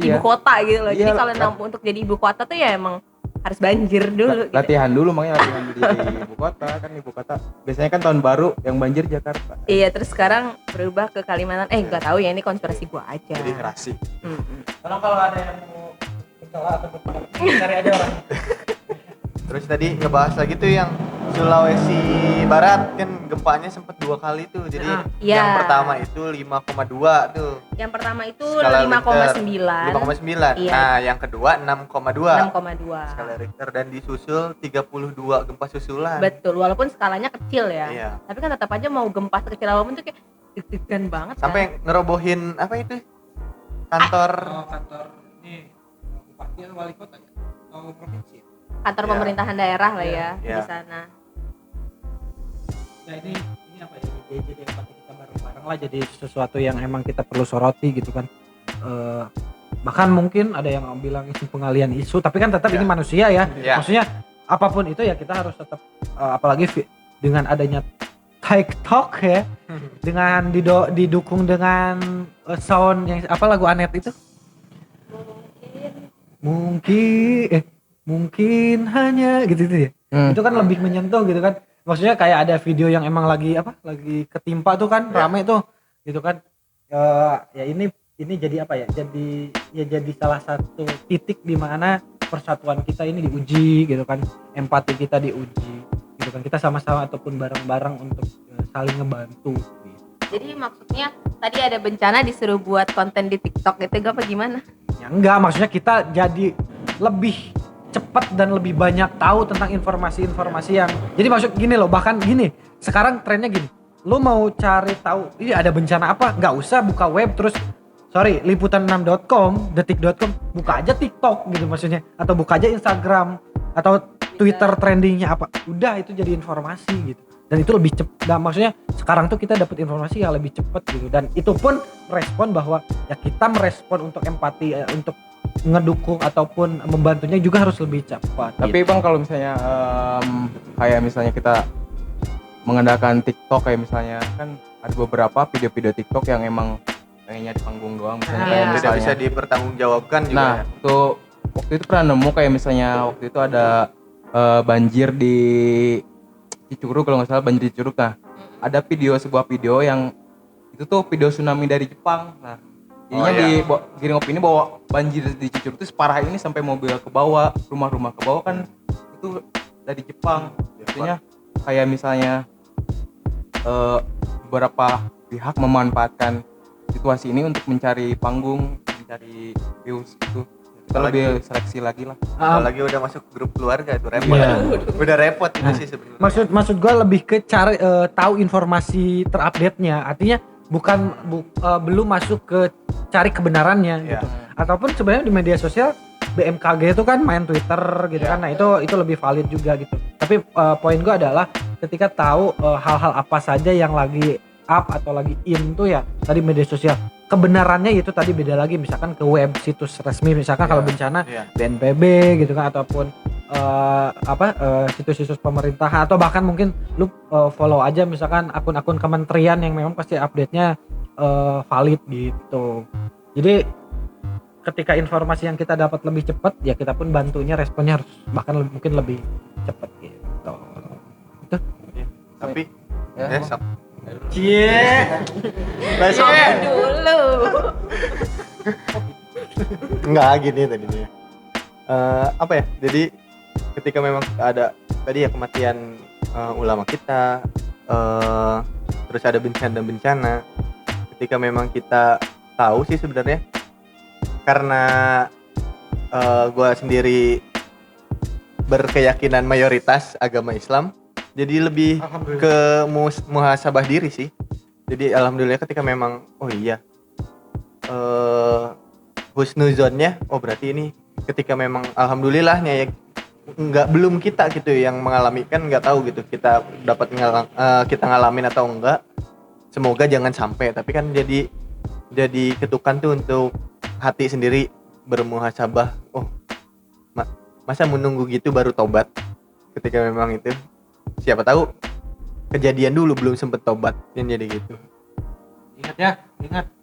S2: ibu
S1: Iya.
S2: kota gitu loh. Jadi
S1: Iya,
S2: kalau untuk jadi ibu kota tuh ya emang harus banjir dulu gitu.
S1: Latihan dulu makanya latihan di ibu kota kan, ibu kota biasanya kan tahun baru yang banjir Jakarta.
S2: Iya, terus sekarang berubah ke Kalimantan. Nggak tahu ya, ini konspirasi gua aja.
S5: Jadi kerasi.
S6: Kalau ada yang mau bicara atau cari aja orang.
S5: Terus tadi ngebahas lagi tuh yang Sulawesi Barat kan gempanya sempat 2 kali tuh. Jadi
S2: Iya.
S5: yang pertama itu 5,2 tuh.
S2: Yang pertama itu
S5: Skala Richter
S2: 5,9.
S5: 5,9.
S2: Iya.
S5: Nah, yang kedua 6,2.
S2: 6,2.
S5: Skala Richter dan disusul 32 gempa susulan.
S2: Betul, walaupun skalanya kecil ya.
S5: Iya.
S2: Tapi kan tetap aja mau gempa sekecil apapun tuh kayak deg-degan banget
S5: Sampai ngerobohin apa itu? Kantor
S6: Kantor ini bupati atau wali kota ya? Atau provinsi?
S2: kantor
S5: Iya.
S2: pemerintahan daerah lah ya
S5: Iya.
S2: di sana.
S6: Nah ini apa ya? Jadi yang pasti kita bareng-bareng lah, jadi sesuatu yang emang kita perlu soroti gitu kan. Bahkan mungkin ada yang bilang isu pengalian isu, tapi kan tetap
S5: Iya.
S6: ini manusia ya.
S5: Iya.
S6: Maksudnya apapun itu ya kita harus tetap apalagi dengan adanya TikTok ya, dengan didukung dengan sound yang apa lagu Anet itu? Mungkin hanya gitu ya. Itu kan lebih menyentuh gitu kan. Maksudnya kayak ada video yang emang lagi ketimpa tuh kan, rame tuh gitu kan. Ya ini jadi apa ya? Jadi salah satu titik di mana persatuan kita ini diuji gitu kan. Empati kita diuji gitu kan. Kita sama-sama ataupun bareng-bareng untuk saling ngebantu gitu.
S2: Jadi maksudnya tadi ada bencana disuruh buat konten di TikTok gitu apa gimana?
S6: Ya enggak, maksudnya kita jadi lebih cepat dan lebih banyak tahu tentang informasi-informasi yang jadi maksud gini loh, bahkan gini sekarang trennya gini, lo mau cari tahu ini ada bencana apa, nggak usah buka web terus liputan6.com, detik.com, buka aja TikTok gitu maksudnya, atau buka aja Instagram atau Twitter trendingnya apa, udah itu jadi informasi gitu. Dan itu lebih cepat, dan maksudnya sekarang tuh kita dapat informasi yang lebih cepat gitu, dan itu pun merespon bahwa ya kita merespon untuk empati, untuk ngedukung ataupun membantunya juga harus lebih cepat.
S1: Tapi
S6: gitu.
S1: Bang kalau misalnya kayak misalnya kita mengandalkan TikTok, kayak misalnya kan ada beberapa video-video TikTok yang emang pengennya di panggung doang misalnya kayak
S5: tidak
S1: misalnya.
S5: bisa dipertanggungjawabkan juga.
S1: Nah,
S5: ya.
S1: waktu itu pernah nemu kayak misalnya waktu itu ada banjir di Curug kalau nggak salah, banjir di Curug. Nah, ada sebuah video yang itu tuh video tsunami dari Jepang. Nah, jadinya Giring Opini bawa banjir di Cicurug itu separah ini sampai mobil ke bawah, rumah-rumah ke bawah kan itu dari Jepang. Artinya kayak misalnya beberapa pihak memanfaatkan situasi ini untuk mencari panggung, mencari views gitu. Kita lebih seleksi lagi lah.
S5: Apalagi udah masuk grup keluarga itu repot. Udah repot itu sih sebenarnya.
S6: Maksud gue lebih ke cari tahu informasi terupdate-nya. Artinya belum masuk ke cari kebenarannya gitu. Ataupun sebenarnya di media sosial BMKG itu kan main Twitter gitu kan. Nah, itu lebih valid juga gitu. Tapi poin gue adalah ketika tahu hal-hal apa saja yang lagi up atau lagi in tuh ya tadi media sosial, kebenarannya itu tadi beda lagi, misalkan ke web situs resmi, misalkan kalau bencana BNPB gitu kan, ataupun situs-situs pemerintahan, atau bahkan mungkin lu follow aja misalkan akun-akun kementerian yang memang pasti update-nya valid gitu. Jadi ketika informasi yang kita dapat lebih cepat, ya kita pun bantunya responnya harus bahkan mungkin lebih cepat gitu. Itu.
S5: Tapi besok.
S2: Besok dulu.
S5: Enggak gini tadinya. Apa ya? Jadi ketika memang ada tadi ya kematian ulama kita, terus ada bencana, ketika memang kita tahu sih sebenarnya, karena gue sendiri berkeyakinan mayoritas agama Islam, jadi lebih ke muhasabah diri sih. Jadi alhamdulillah ketika memang husnuzonnya, berarti ini ketika memang alhamdulillahnya ya belum kita gitu yang mengalami, kan nggak tahu gitu kita dapat kita ngalamin atau enggak. Semoga jangan sampai, tapi kan jadi ketukan tuh untuk hati sendiri bermuhasabah. Masa menunggu gitu baru tobat ketika memang itu. Siapa tahu kejadian dulu belum sempet tobat, yang jadi gitu.
S6: Ingat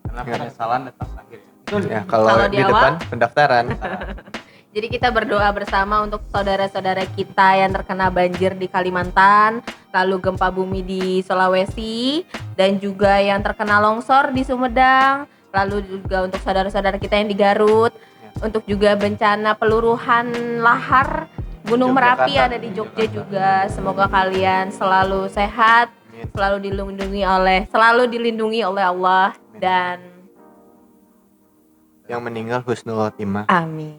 S1: Karena penyesalan datang akhir ya.
S5: Betul ya, kalau di
S2: awal,
S5: depan pendaftaran.
S2: Jadi kita berdoa bersama untuk saudara-saudara kita yang terkena banjir di Kalimantan, lalu gempa bumi di Sulawesi, dan juga yang terkena longsor di Sumedang, lalu juga untuk saudara-saudara kita yang di Garut, untuk juga bencana peluruhan lahar Gunung Merapi ada di Jogja juga. Semoga kalian selalu sehat, selalu dilindungi oleh Allah, dan
S5: yang meninggal husnul khotimah.
S2: amin.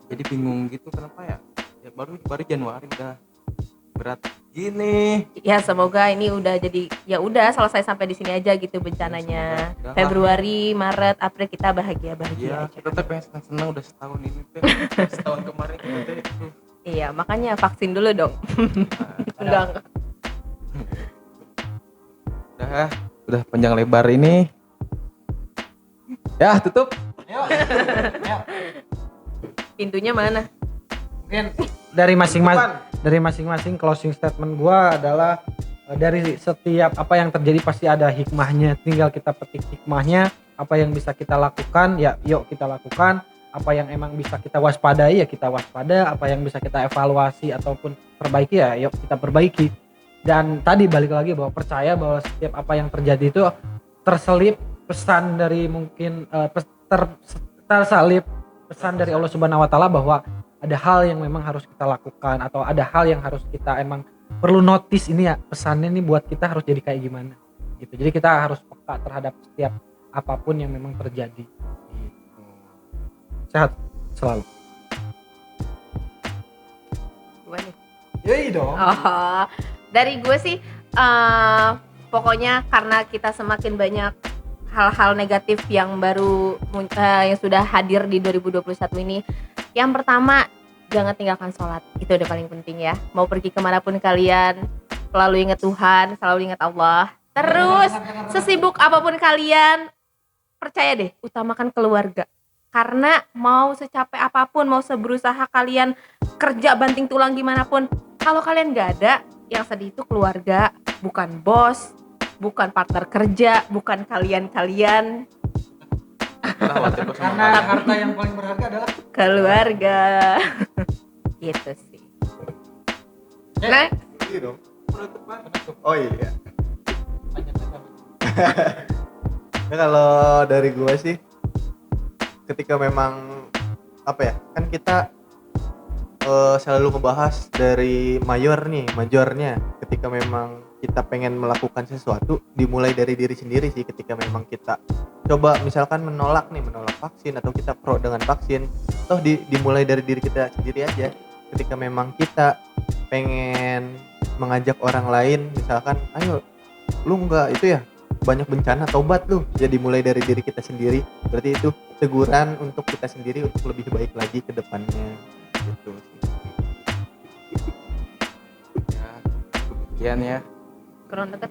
S1: Jadi bingung gitu kenapa ya? Ya baru Januari udah berat gini.
S2: Ya semoga ini udah selesai sampai di sini aja gitu bencananya.
S1: Semoga.
S2: Februari, Maret, April kita bahagia
S1: Iya,
S2: aja.
S1: kita tapi senang udah setahun ini teh. Setahun kemarin kita teh.
S2: Iya, makanya vaksin dulu dong. Enggak.
S1: Udah panjang lebar ini. Ya, tutup.
S2: Pintunya mana?
S6: Mungkin dari masing-masing closing statement gua adalah dari setiap apa yang terjadi pasti ada hikmahnya, tinggal kita petik hikmahnya. Apa yang bisa kita lakukan ya yuk kita lakukan, apa yang emang bisa kita waspadai ya kita waspada, apa yang bisa kita evaluasi ataupun perbaiki ya yuk kita perbaiki. Dan tadi balik lagi bahwa percaya bahwa setiap apa yang terjadi itu terselip pesan dari mungkin tersalip pesan dari Allah Subhanahu wa taala bahwa ada hal yang memang harus kita lakukan atau ada hal yang harus kita emang perlu notice ini ya, pesannya nih buat kita harus jadi kayak gimana gitu. Jadi kita harus peka terhadap setiap apapun yang memang terjadi gitu. Sehat selalu.
S2: Gue nih.
S6: Yoi dong.
S2: Dari gue sih pokoknya karena kita semakin banyak hal-hal negatif yang baru yang sudah hadir di 2021 ini. Yang pertama, jangan tinggalkan sholat, itu udah paling penting ya. Mau pergi kemanapun kalian, selalu ingat Tuhan, selalu ingat Allah. Terus sesibuk apapun kalian, percaya deh, utamakan keluarga. Karena mau secapek apapun, mau seberusaha kalian kerja banting tulang gimana pun, kalau kalian gak ada, yang sedih itu keluarga, bukan bos, bukan partner kerja, bukan kalian-kalian.
S6: Karena harta yang paling berharga adalah
S2: keluarga. Gitu sih. Next.
S5: Oh iya. Ya kalau dari gue sih, ketika memang apa ya, kan kita selalu ngebahas dari majornya. Ketika memang kita pengen melakukan sesuatu, dimulai dari diri sendiri sih. Ketika memang kita coba misalkan menolak vaksin atau kita pro dengan vaksin, toh dimulai dari diri kita sendiri aja. Ketika memang kita pengen mengajak orang lain, misalkan ayo lu enggak itu ya banyak bencana, tobat lu, ya dimulai dari diri kita sendiri. Berarti itu teguran untuk kita sendiri untuk lebih baik lagi ke depannya gitu sih.
S1: Sekian ya.
S2: Kurang deket.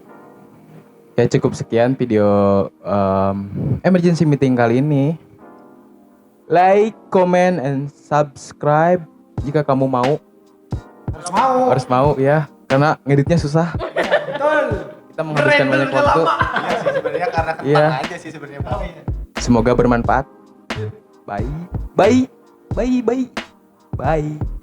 S1: Ya cukup sekian video emergency meeting kali ini. Like, comment, and subscribe jika kamu mau. Harus mau ya, karena ngeditnya susah.
S6: Betul.
S1: Kita menghabiskan banyak waktu.
S5: Iya sih sebenarnya karena kentang
S1: Iya.
S5: aja sih sebenarnya.
S1: Semoga bermanfaat. Bye. Bye. Bye. Bye. Bye.